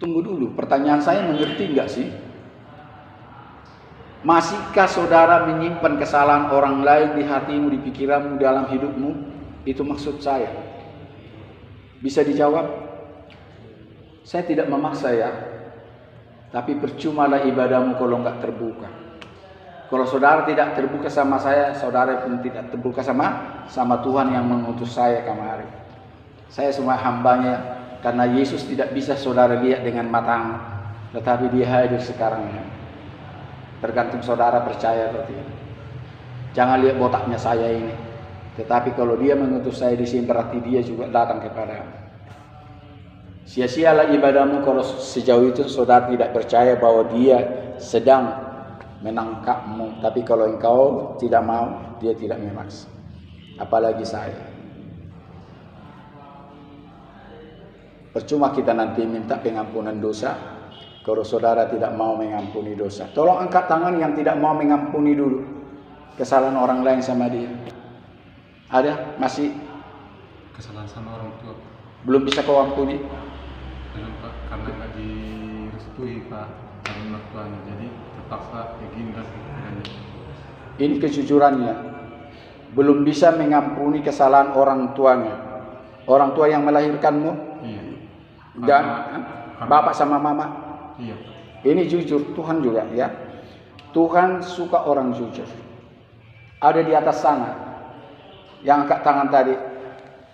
Tunggu dulu, pertanyaan saya, mengerti enggak sih? Masihkah saudara menyimpan kesalahan orang lain di hatimu, di pikiranmu, dalam hidupmu? Itu maksud saya. Bisa dijawab? Saya tidak memaksa ya, tapi percumalah ibadahmu kalau enggak terbuka. Kalau saudara tidak terbuka sama saya, saudara pun tidak terbuka sama Tuhan yang mengutus saya kemari. Saya semua hambanya, karena Yesus tidak bisa saudara lihat dengan mata, tetapi dia hadir sekarang. Tergantung saudara percaya atau tidak. Jangan lihat botaknya saya ini, tetapi kalau dia mengutus saya di sini berarti dia juga datang kepadamu. Sia-sialah ibadahmu kalau sejauh itu saudara tidak percaya bahwa dia sedang menangkapmu. Tapi kalau engkau tidak mau, dia tidak memaksa. Apalagi saya. Percuma kita nanti minta pengampunan dosa kalau saudara tidak mau mengampuni dosa. Tolong angkat tangan yang tidak mau mengampuni dulu kesalahan orang lain sama dia. Ada? Masih? Kesalahan sama orang tua. Belum bisa kau ampuni? Belum Pak, karena nggak direstui Pak dari orang tuanya. Jadi terpaksa begini dan Ini kejujurannya. Belum bisa mengampuni kesalahan orang tuanya. Orang tua yang melahirkanmu? Iya. Dan bapak sama mama? Iya. Ini jujur, Tuhan juga ya. Tuhan suka orang jujur. Ada di atas sana yang angkat tangan tadi.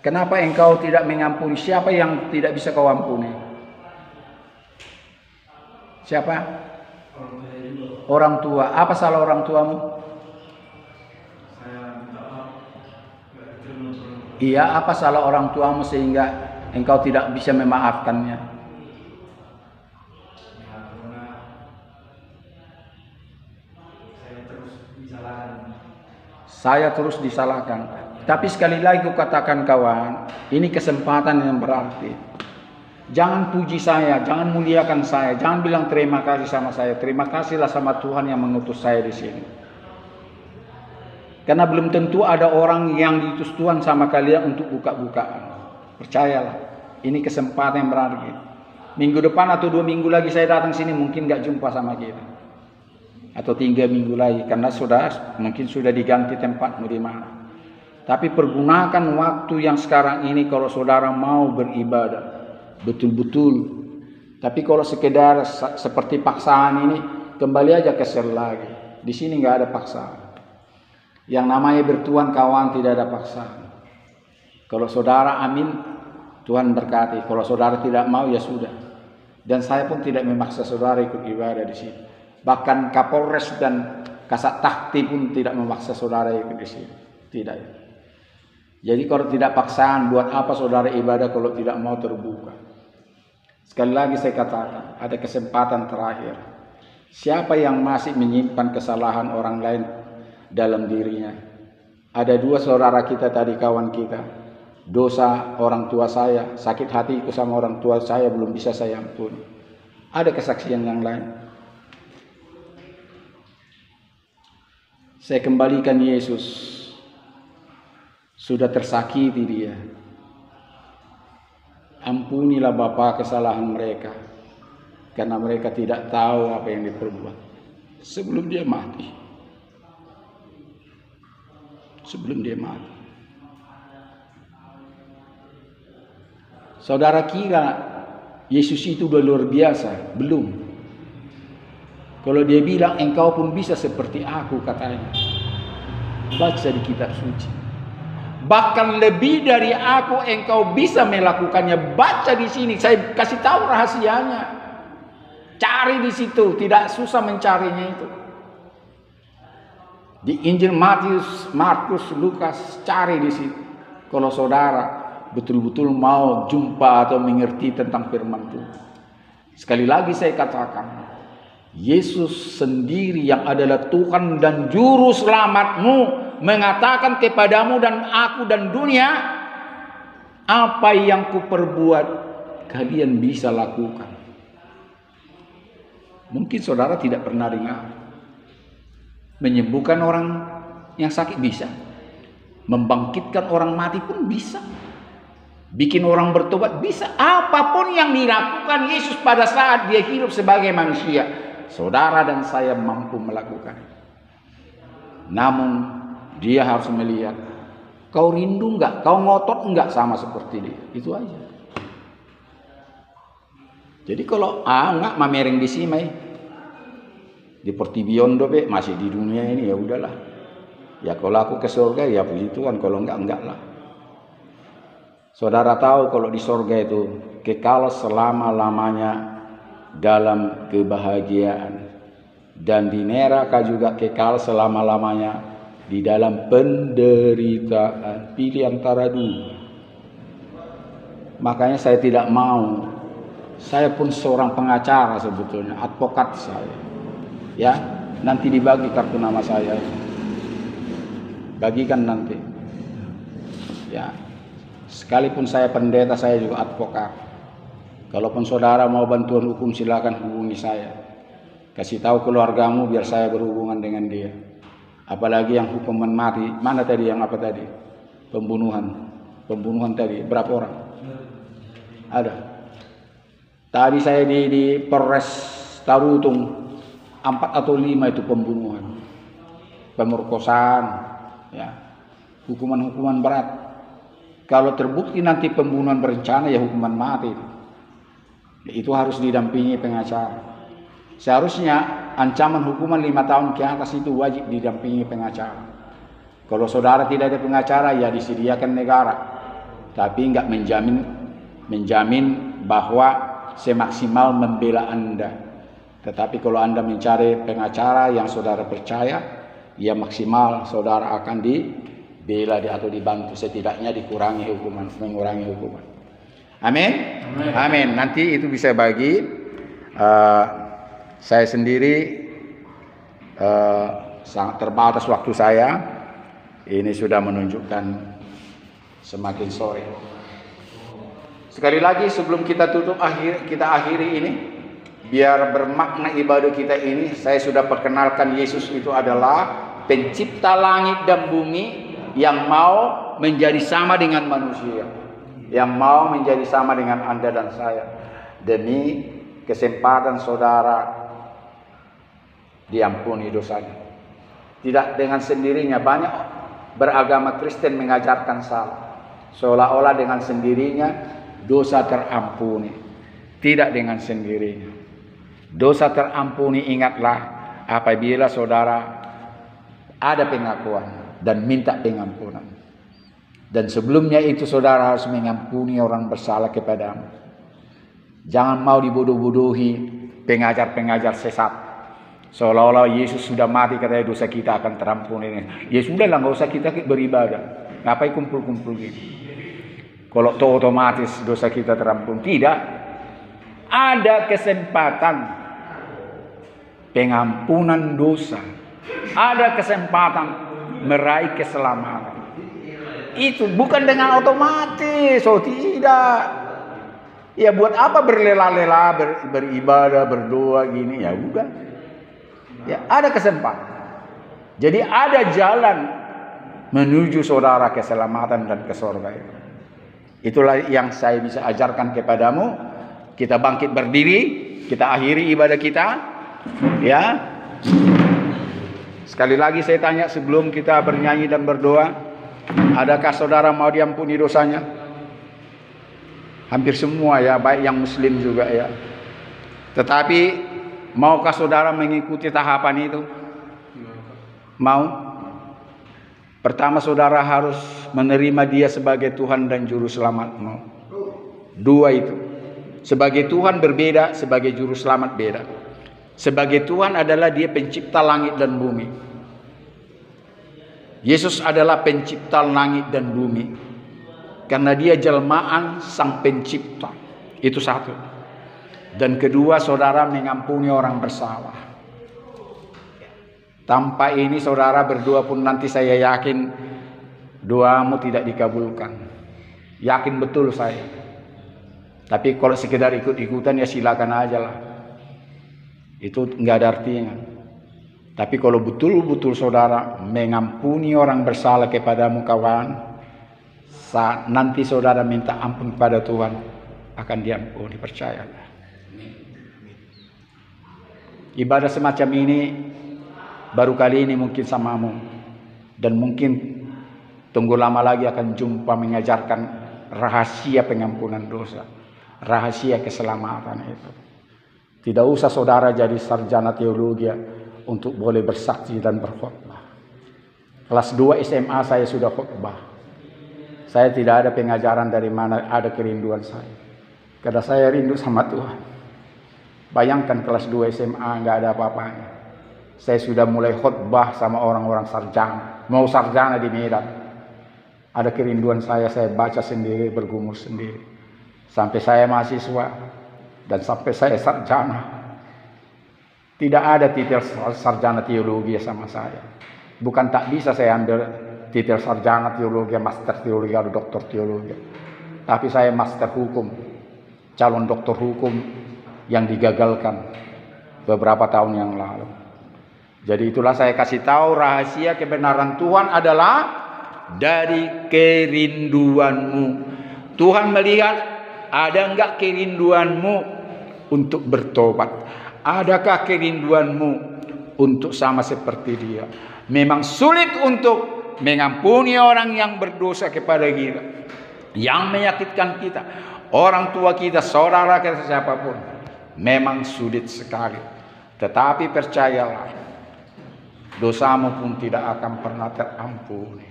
Kenapa engkau tidak mengampuni? Siapa yang tidak bisa kau ampuni? Siapa? Orang tua. Apa salah orang tuamu? Iya, apa salah orang tuamu sehingga engkau tidak bisa memaafkannya? Saya terus disalahkan. Tapi sekali lagi kukatakan kawan, ini kesempatan yang berarti. Jangan puji saya, jangan muliakan saya, jangan bilang terima kasih sama saya. Terima kasihlah sama Tuhan yang mengutus saya di sini. Karena belum tentu ada orang yang diutus Tuhan sama kalian untuk buka-bukaan. Percayalah, ini kesempatan yang berarti. Minggu depan atau 2 minggu lagi saya datang sini mungkin gak jumpa sama kita. Atau 3 minggu lagi, karena sudah mungkin sudah diganti tempatmu di mana. Tapi pergunakan waktu yang sekarang ini kalau saudara mau beribadah betul-betul. Tapi kalau sekedar seperti paksaan ini, kembali aja ke sel lagi. Di sini nggak ada paksaan. Yang namanya bertuan kawan tidak ada paksaan. Kalau saudara amin, Tuhan berkati. Kalau saudara tidak mau ya sudah. Dan saya pun tidak memaksa saudara ikut ibadah di sini. Bahkan Kapolres dan Kasat Tahti pun tidak memaksa saudara ikut di sini. Tidak. Jadi kalau tidak paksaan, buat apa saudara ibadah kalau tidak mau terbuka? Sekali lagi saya katakan, ada kesempatan terakhir. Siapa yang masih menyimpan kesalahan orang lain dalam dirinya? Ada 2 saudara kita tadi, kawan kita. Dosa orang tua saya, sakit hatiku sama orang tua saya belum bisa saya ampuni. Ada kesaksian yang lain. Saya kembalikan Yesus. Sudah tersakiti dia. Ampunilah Bapa kesalahan mereka, karena mereka tidak tahu apa yang diperbuat. Sebelum dia mati. Sebelum dia mati. Saudara kira Yesus itu udah luar biasa? Belum. Kalau dia bilang engkau pun bisa seperti aku, katanya. Baca di kitab suci. Bahkan lebih dari aku engkau bisa melakukannya. Baca di sini, saya kasih tahu rahasianya. Cari di situ, tidak susah mencarinya itu. Di Injil Matius, Markus, Lukas, cari di situ. Kalau saudara betul-betul mau jumpa atau mengerti tentang firman Tuhan. Sekali lagi saya katakan, Yesus sendiri yang adalah Tuhan dan Juru Selamatmu mengatakan kepadamu dan aku dan dunia, apa yang kuperbuat kalian bisa lakukan. Mungkin saudara tidak pernah dengar. Menyembuhkan orang yang sakit bisa. Membangkitkan orang mati pun bisa. Bikin orang bertobat bisa. Apapun yang dilakukan Yesus pada saat dia hidup sebagai manusia, saudara dan saya mampu melakukan. Namun dia harus melihat, kau rindu enggak, kau ngotot enggak sama seperti dia. Itu aja. Jadi kalau enggak mamereng di sini, Di Portibiondo be masih di dunia ini, ya udahlah. Ya kalau aku ke surga ya puji Tuhan, kalau enggak lah. Saudara tahu kalau di surga itu kekal selama-lamanya dalam kebahagiaan, dan di neraka juga kekal selama-lamanya di dalam penderitaan. Pilih antara dua. Makanya saya tidak mau. Saya pun seorang pengacara sebetulnya, advokat saya. Ya, nanti dibagi kartu nama saya. Bagikan nanti. Ya. Sekalipun saya pendeta, saya juga advokat. Kalaupun saudara mau bantuan hukum, silakan hubungi saya. Kasih tahu keluargamu biar saya berhubungan dengan dia. Apalagi yang hukuman mati. Mana tadi yang apa tadi? Pembunuhan tadi. Berapa orang? Ada. Tadi saya di Polres Tarutung 4 atau 5 itu pembunuhan. Pemerkosaan. Ya. Hukuman-hukuman berat. Kalau terbukti nanti pembunuhan berencana ya hukuman mati. Itu harus didampingi pengacara. Seharusnya ancaman hukuman 5 tahun ke atas itu wajib didampingi pengacara. Kalau saudara tidak ada pengacara ya disediakan negara. Tapi enggak menjamin bahwa semaksimal membela Anda. Tetapi kalau Anda mencari pengacara yang saudara percaya, ya maksimal saudara akan dibela atau dibantu, setidaknya mengurangi hukuman. Amin. Amin. Nanti itu bisa bagi. Saya sendiri sangat terbatas waktu saya. Ini sudah menunjukkan semakin sore. Sekali lagi sebelum kita tutup, kita akhiri ini, biar bermakna ibadah kita ini, saya sudah perkenalkan Yesus itu adalah pencipta langit dan bumi yang mau menjadi sama dengan manusia, yang mau menjadi sama dengan Anda dan saya, demi kesempatan saudara diampuni dosanya. Tidak dengan sendirinya. Banyak beragama Kristen mengajarkan salah, seolah-olah dengan sendirinya dosa terampuni. Tidak dengan sendirinya. Dosa terampuni, ingatlah, apabila saudara ada pengakuan dan minta pengampunan. Dan sebelumnya itu saudara harus mengampuni orang bersalah kepadamu. Jangan mau dibodoh-bodohi pengajar-pengajar sesat. Seolah-olah Yesus sudah mati, katanya dosa kita akan terampuni. Ya sudah lah, nggak usah kita beribadah. Ngapain kumpul-kumpul gini? Kalau itu otomatis dosa kita terampuni. Tidak. Ada kesempatan pengampunan dosa. Ada kesempatan meraih keselamatan. Itu bukan dengan otomatis. Oh tidak. Ya buat apa berlela-lela, beribadah, berdoa gini? Ya udah. Ya ada kesempatan. Jadi ada jalan menuju saudara keselamatan dan ke surga itu. Itulah yang saya bisa ajarkan kepadamu. Kita bangkit berdiri, kita akhiri ibadah kita. Ya. Sekali lagi saya tanya sebelum kita bernyanyi dan berdoa, adakah saudara mau diampuni dosanya? Hampir semua ya, baik yang muslim juga ya. Tetapi maukah saudara mengikuti tahapan itu? Mau? Pertama saudara harus menerima dia sebagai Tuhan dan Juru Selamatmu. Dua itu. Sebagai Tuhan berbeda, sebagai Juru Selamat beda. Sebagai Tuhan adalah dia pencipta langit dan bumi. Yesus adalah pencipta langit dan bumi. Karena dia jelmaan sang pencipta. Itu satu. Dan kedua, saudara mengampuni orang bersalah. Tanpa ini saudara berdua pun nanti saya yakin doamu tidak dikabulkan. Yakin betul saya. Tapi kalau sekedar ikut-ikutan ya silakan aja lah. Itu nggak ada artinya. Tapi kalau betul-betul saudara mengampuni orang bersalah kepadamu kawan, saat nanti saudara minta ampun kepada Tuhan akan diampuni, percayalah. Ibadah semacam ini baru kali ini mungkin samamu, dan mungkin tunggu lama lagi akan jumpa mengajarkan rahasia pengampunan dosa, rahasia keselamatan itu. Tidak usah saudara jadi sarjana teologi untuk boleh bersaksi dan berkhotbah. Kelas 2 SMA saya sudah khotbah. Saya tidak ada pengajaran dari mana ada kerinduan saya. Karena saya rindu sama Tuhan. Bayangkan kelas 2 SMA nggak ada apa-apanya. Saya sudah mulai khotbah sama orang-orang sarjana. Mau sarjana di Medan. Ada kerinduan saya baca sendiri, bergumul sendiri. Sampai saya mahasiswa dan sampai saya sarjana. Tidak ada titel sarjana teologi sama saya. Bukan tak bisa saya ambil titel sarjana teologi, master teologi, atau doktor teologi. Tapi saya master hukum, calon doktor hukum yang digagalkan beberapa tahun yang lalu. Jadi itulah saya kasih tahu rahasia kebenaran Tuhan adalah dari kerinduanmu. Tuhan melihat ada enggak kerinduanmu untuk bertobat. Adakah kerinduanmu untuk sama seperti dia? Memang sulit untuk mengampuni orang yang berdosa kepada kita, yang menyakitkan kita, orang tua kita, saudara kita, siapapun. Memang sulit sekali. Tetapi percayalah, dosamu pun tidak akan pernah terampuni.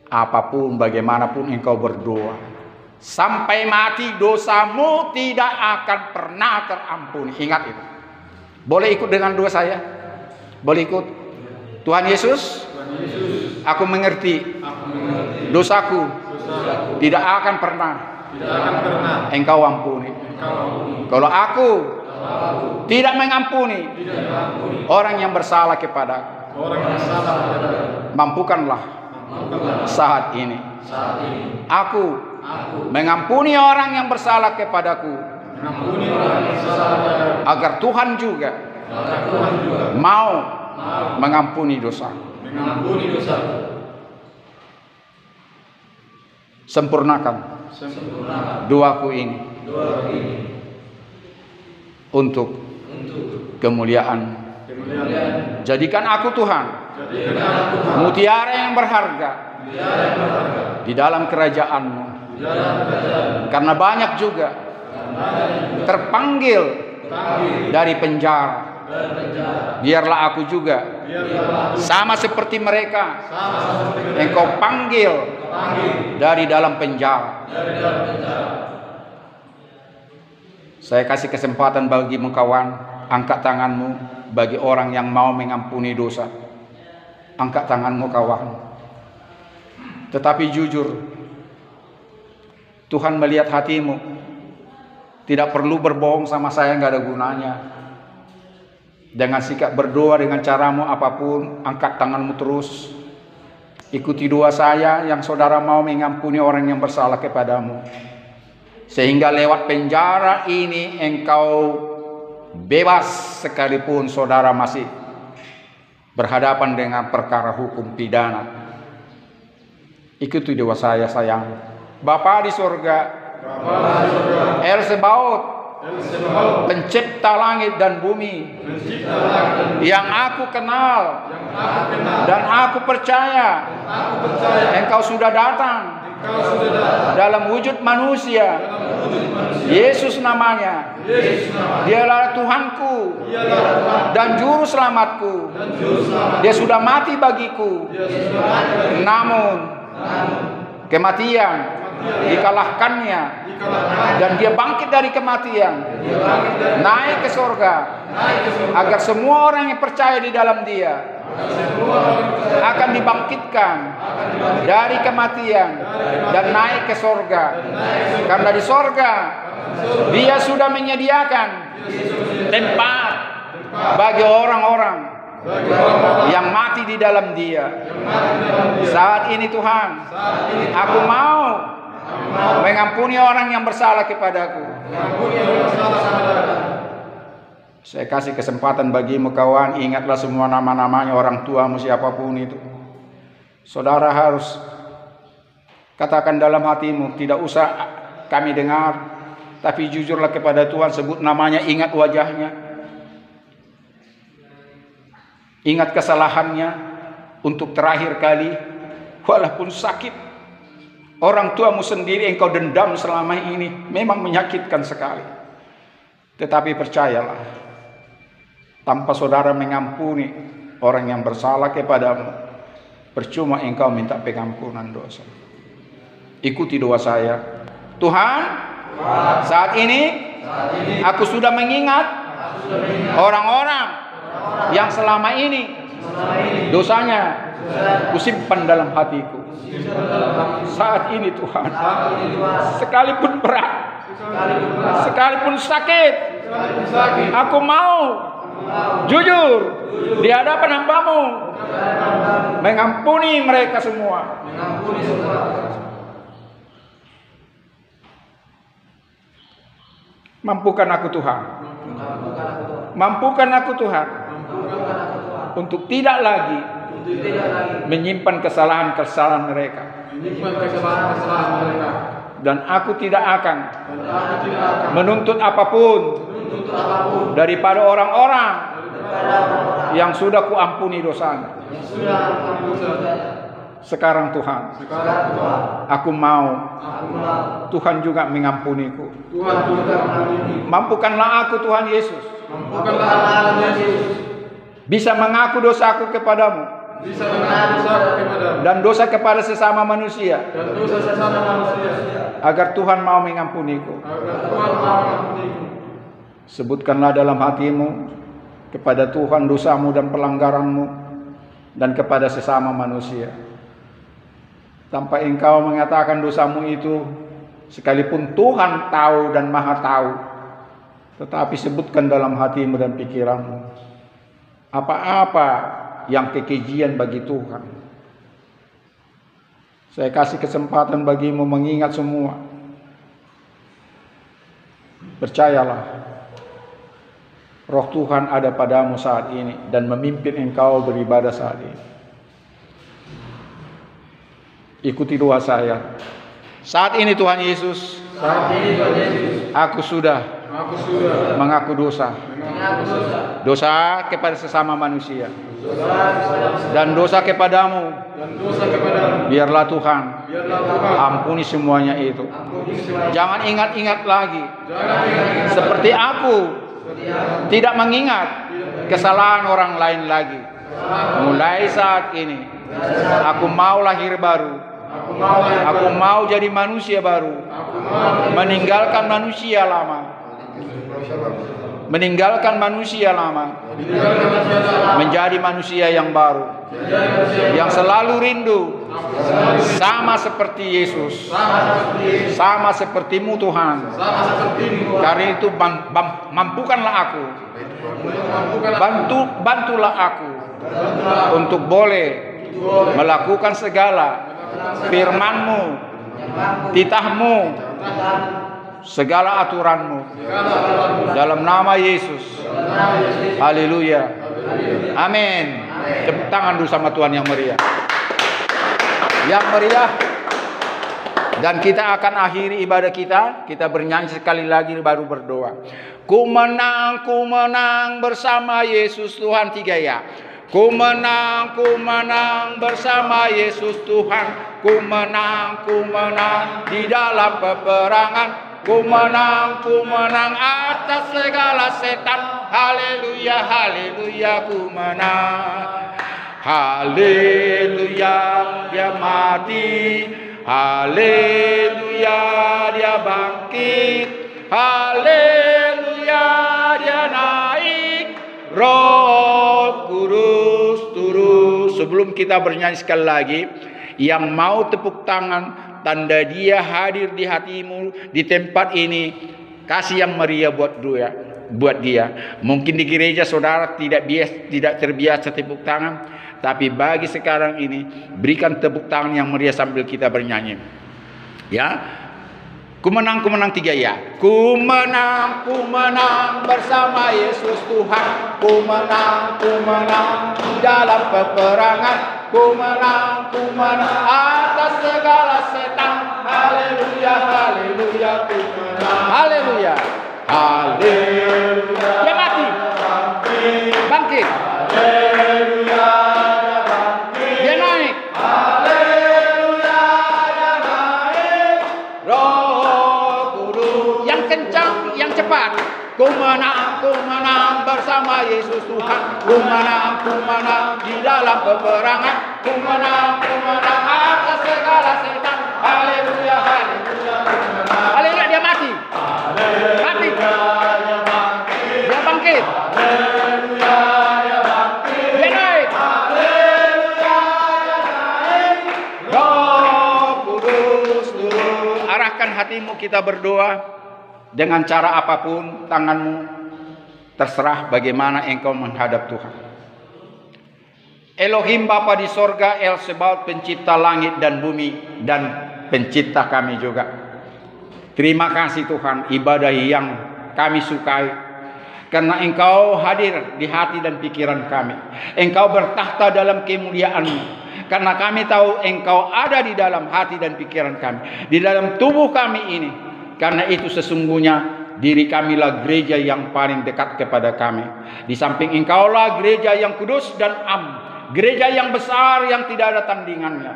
Apapun, bagaimanapun engkau berdoa, sampai mati dosamu tidak akan pernah terampuni. Ingat itu. Boleh ikut dengan doa saya? Boleh ikut? Tuhan Yesus, aku mengerti dosaku tidak akan pernah engkau ampuni. Kalau aku tidak mengampuni orang yang bersalah kepadaku, mampukanlah saat ini aku mengampuni orang yang bersalah kepadaku, agar Tuhan juga mau mengampuni dosa. Sempurnakan doaku ini untuk kemuliaan. Jadikan aku Tuhan mutiara yang berharga di dalam kerajaan-Mu. Karena banyak juga terpanggil dari penjara. Biarlah aku juga sama seperti mereka engkau panggil dari dalam penjara. Saya kasih kesempatan bagimu kawan, angkat tanganmu bagi orang yang mau mengampuni dosa. Angkat tanganmu kawan. Tetapi jujur, Tuhan melihat hatimu. Tidak perlu berbohong sama saya, nggak ada gunanya. Dengan sikap berdoa dengan caramu apapun, angkat tanganmu terus. Ikuti doa saya yang saudara mau mengampuni orang yang bersalah kepadamu. Sehingga lewat penjara ini engkau bebas sekalipun saudara masih berhadapan dengan perkara hukum pidana. Ikuti doa saya sayang. Bapa di surga, El Sebaot, pencipta langit dan bumi, yang aku kenal dan aku percaya engkau sudah datang dalam wujud manusia. Yesus namanya. Dialah Tuhanku dan juru selamatku. Dia sudah mati bagiku. Namun kematian dikalahkannya dan dia bangkit dari kematian, naik ke surga, agar semua orang yang percaya di dalam dia akan dibangkitkan dari kematian dan naik ke surga. Karena di surga dia sudah menyediakan tempat bagi orang-orang yang mati di dalam dia. Saat ini Tuhan, aku mau mengampuni orang yang bersalah kepadaku. Saya kasih kesempatan bagimu kawan, ingatlah semua nama-namanya, orang tuamu siapapun itu. Saudara harus katakan dalam hatimu, tidak usah kami dengar, tapi jujurlah kepada Tuhan, sebut namanya, ingat wajahnya, ingat kesalahannya untuk terakhir kali, walaupun sakit. Orang tuamu sendiri engkau dendam selama ini, memang menyakitkan sekali. Tetapi percayalah, tanpa saudara mengampuni orang yang bersalah kepadamu, percuma engkau minta pengampunan dosa. Ikuti doa saya. Tuhan, saat ini aku sudah mengingat orang-orang yang selama ini dosanya kusimpan dalam hatiku. Saat ini Tuhan, sekalipun berat, sekalipun sakit, aku mau jujur di hadapan hamba-Mu mengampuni mereka semua. Mampukan aku Tuhan, mampukan aku Tuhan untuk tidak lagi menyimpan kesalahan-kesalahan mereka. Dan aku tidak akan menuntut apapun daripada orang-orang yang sudah kuampuni dosanya. Sekarang Tuhan, aku mau Tuhan juga mengampuniku. Mampukanlah aku Tuhan Yesus bisa mengaku dosaku kepadamu dan dosa kepada sesama manusia, agar Tuhan mau mengampuniku. Sebutkanlah dalam hatimu kepada Tuhan dosamu dan pelanggaranmu dan kepada sesama manusia. Tanpa engkau mengatakan dosamu itu, sekalipun Tuhan tahu dan Maha tahu, tetapi sebutkan dalam hatimu dan pikiranmu apa-apa yang kekejian bagi Tuhan. Saya kasih kesempatan bagimu mengingat semua. Percayalah, Roh Tuhan ada padamu saat ini dan memimpin engkau beribadah saat ini. Ikuti doa saya. Saat ini Tuhan Yesus, aku sudah mengaku dosa. Dosa kepada sesama manusia dan dosa kepadamu. Biarlah Tuhan ampuni semuanya itu. Jangan ingat-ingat lagi seperti aku tidak mengingat kesalahan orang lain lagi. Mulai saat ini aku mau lahir baru. Aku mau jadi manusia baru, meninggalkan manusia lama, menjadi manusia yang baru, yang selalu rindu sama seperti Yesus, sama seperti-Mu Tuhan. Karena itu mampukanlah aku, bantulah aku untuk boleh melakukan segala firman-Mu, titah-Mu, segala aturan-Mu, dalam nama Yesus. Haleluya. Amin. Tepuk tangan dulu sama Tuhan yang meriah. Yang meriah. Dan kita akan akhiri ibadah kita. Kita bernyanyi sekali lagi baru berdoa. Ku menang bersama Yesus Tuhan. 3 ya. Ku menang bersama Yesus Tuhan. Ku menang di dalam peperangan. Ku menang atas segala setan. Haleluya, haleluya, ku menang. Haleluya, dia mati. Haleluya, dia bangkit. Haleluya, dia naik. Roh Kudus turun. Sebelum kita bernyanyi sekali lagi, yang mau tepuk tangan, tanda dia hadir di hatimu di tempat ini, kasih yang meriah buat dia. Mungkin di gereja saudara tidak terbiasa tepuk tangan, tapi bagi sekarang ini berikan tepuk tangan yang meriah sambil kita bernyanyi. Ya. Ku menang 3 ya. Ku menang bersama Yesus Tuhan. Ku menang di dalam peperangan. Ku menang atas segala setan. Haleluya, haleluya, ku menang. Haleluya, haleluya. Dia mati, bangkit. Haleluya, dia naik. Haleluya, dia naik. Roh Kudus yang kencang, yang cepat. Ku menang bersama Yesus Tuhan. Ku menang di dalam peperangan. Ku menang atas segala setan. Haleluya, haleluya. Haleluya, dia mati. Mati. Dia bangkit. Dia naik. Roh Kudus turun. Arahkan hatimu, kita berdoa. Dengan cara apapun, tanganmu, terserah bagaimana engkau menghadap Tuhan. Elohim Bapa di sorga, El Sebaot, pencipta langit dan bumi, dan pencipta kami juga. Terima kasih Tuhan, ibadah yang kami sukai, karena engkau hadir di hati dan pikiran kami. Engkau bertahta dalam kemuliaan-Mu, karena kami tahu engkau ada di dalam hati dan pikiran kami, di dalam tubuh kami ini. Karena itu sesungguhnya diri kamilah gereja yang paling dekat kepada kami. Di samping engkaulah gereja yang kudus dan gereja yang besar yang tidak ada tandingannya.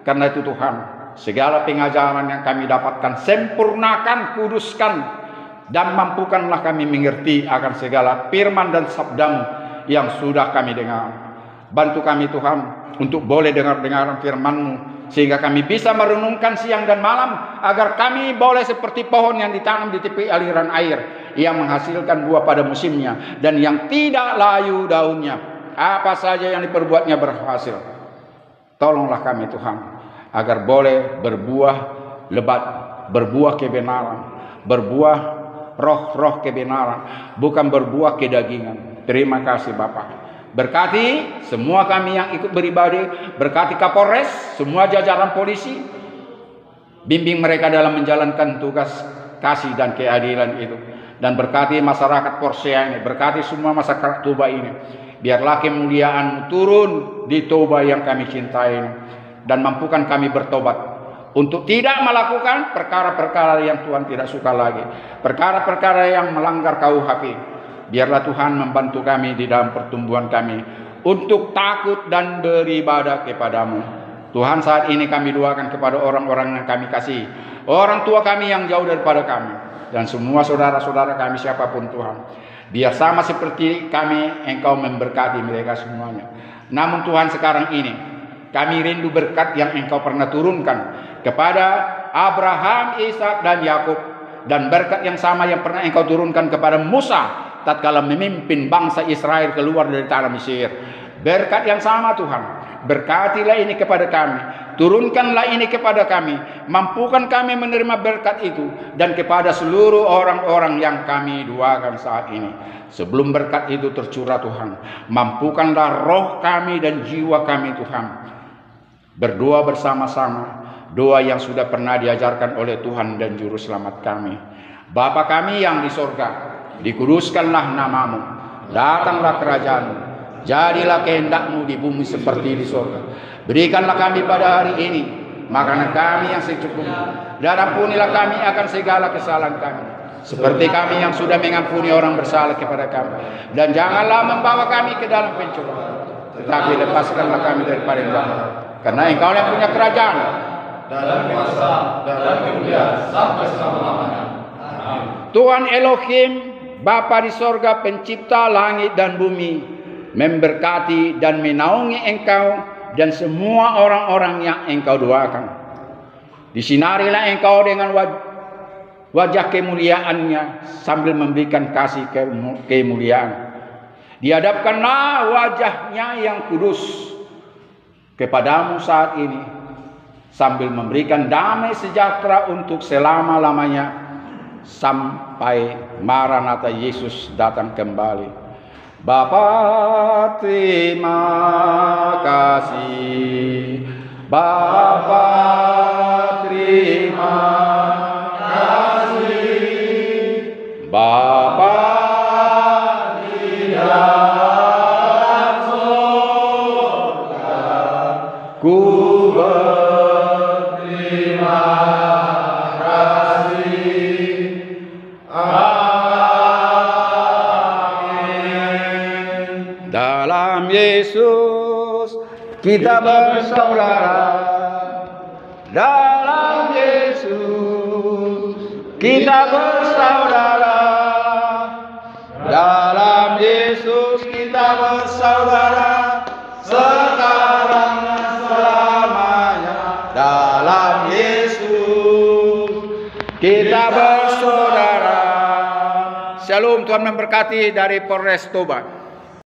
Karena itu Tuhan, segala pengajaran yang kami dapatkan, sempurnakan, kuduskan, dan mampukanlah kami mengerti akan segala firman dan sabda-Mu yang sudah kami dengar. Bantu kami Tuhan untuk boleh dengar-dengar firman-Mu, sehingga kami bisa merenungkan siang dan malam, agar kami boleh seperti pohon yang ditanam di tepi aliran air, yang menghasilkan buah pada musimnya, dan yang tidak layu daunnya. Apa saja yang diperbuatnya berhasil. Tolonglah kami Tuhan, agar boleh berbuah lebat, berbuah kebenaran, berbuah roh-roh kebenaran, bukan berbuah kedagingan. Terima kasih Bapa. Berkati semua kami yang ikut beribadah, berkati Kapolres, semua jajaran polisi, bimbing mereka dalam menjalankan tugas kasih dan keadilan itu. Dan berkati masyarakat Porsea ini, berkati semua masyarakat Toba ini. Biarlah kemuliaan turun di Toba yang kami cintai ini, dan mampukan kami bertobat untuk tidak melakukan perkara-perkara yang Tuhan tidak suka lagi, perkara-perkara yang melanggar KUHP. Biarlah Tuhan membantu kami di dalam pertumbuhan kami untuk takut dan beribadah kepada-Mu. Tuhan, saat ini kami doakan kepada orang-orang yang kami kasih, orang tua kami yang jauh daripada kami, dan semua saudara-saudara kami siapapun Tuhan. Biar sama seperti kami, Engkau memberkati mereka semuanya. Namun Tuhan, sekarang ini kami rindu berkat yang Engkau pernah turunkan kepada Abraham, Ishak, dan Yakub, dan berkat yang sama yang pernah Engkau turunkan kepada Musa tatkala memimpin bangsa Israel keluar dari tanah Mesir. Berkat yang sama Tuhan, berkatilah ini kepada kami, turunkanlah ini kepada kami, mampukan kami menerima berkat itu, dan kepada seluruh orang-orang yang kami doakan saat ini. Sebelum berkat itu tercurah Tuhan, mampukanlah roh kami dan jiwa kami Tuhan, berdoa bersama-sama, doa yang sudah pernah diajarkan oleh Tuhan dan Juru Selamat kami. Bapa kami yang di sorga, dikuduskanlah nama-Mu, datanglah kerajaan-Mu, jadilah kehendak-Mu di bumi seperti di sorga. Berikanlah kami pada hari ini makanan kami yang secukupnya, dan ampunilah kami akan segala kesalahan kami, seperti kami yang sudah mengampuni orang bersalah kepada kami. Dan janganlah membawa kami ke dalam pencobaan, tetapi lepaskanlah kami daripada yang jahat, karena Engkau yang punya kerajaan dan kuasa dan kemuliaan sampai selama-lamanya. Tuhan Elohim, Bapa di sorga, pencipta langit dan bumi, memberkati dan menaungi Engkau dan semua orang-orang yang Engkau doakan. Disinarilah Engkau dengan wajah kemuliaan-Nya sambil memberikan kasih kemuliaan. Dihadapkanlah wajah-Nya yang kudus kepadamu saat ini, sambil memberikan damai sejahtera untuk selama-lamanya, sampai Maranatha Yesus datang kembali. Bapa, terima kasih. Bapa, terima kasih. Bapa di dalam surga, ku berterima kasih. Amin. Dalam Yesus kita bersaudara. Dalam Yesus kita bersaudara. Dalam Yesus kita bersaudara, sekarang dan selamanya. Dalam Yesus kita bersaudara. Shalom, Tuhan memberkati dari Polres Toba.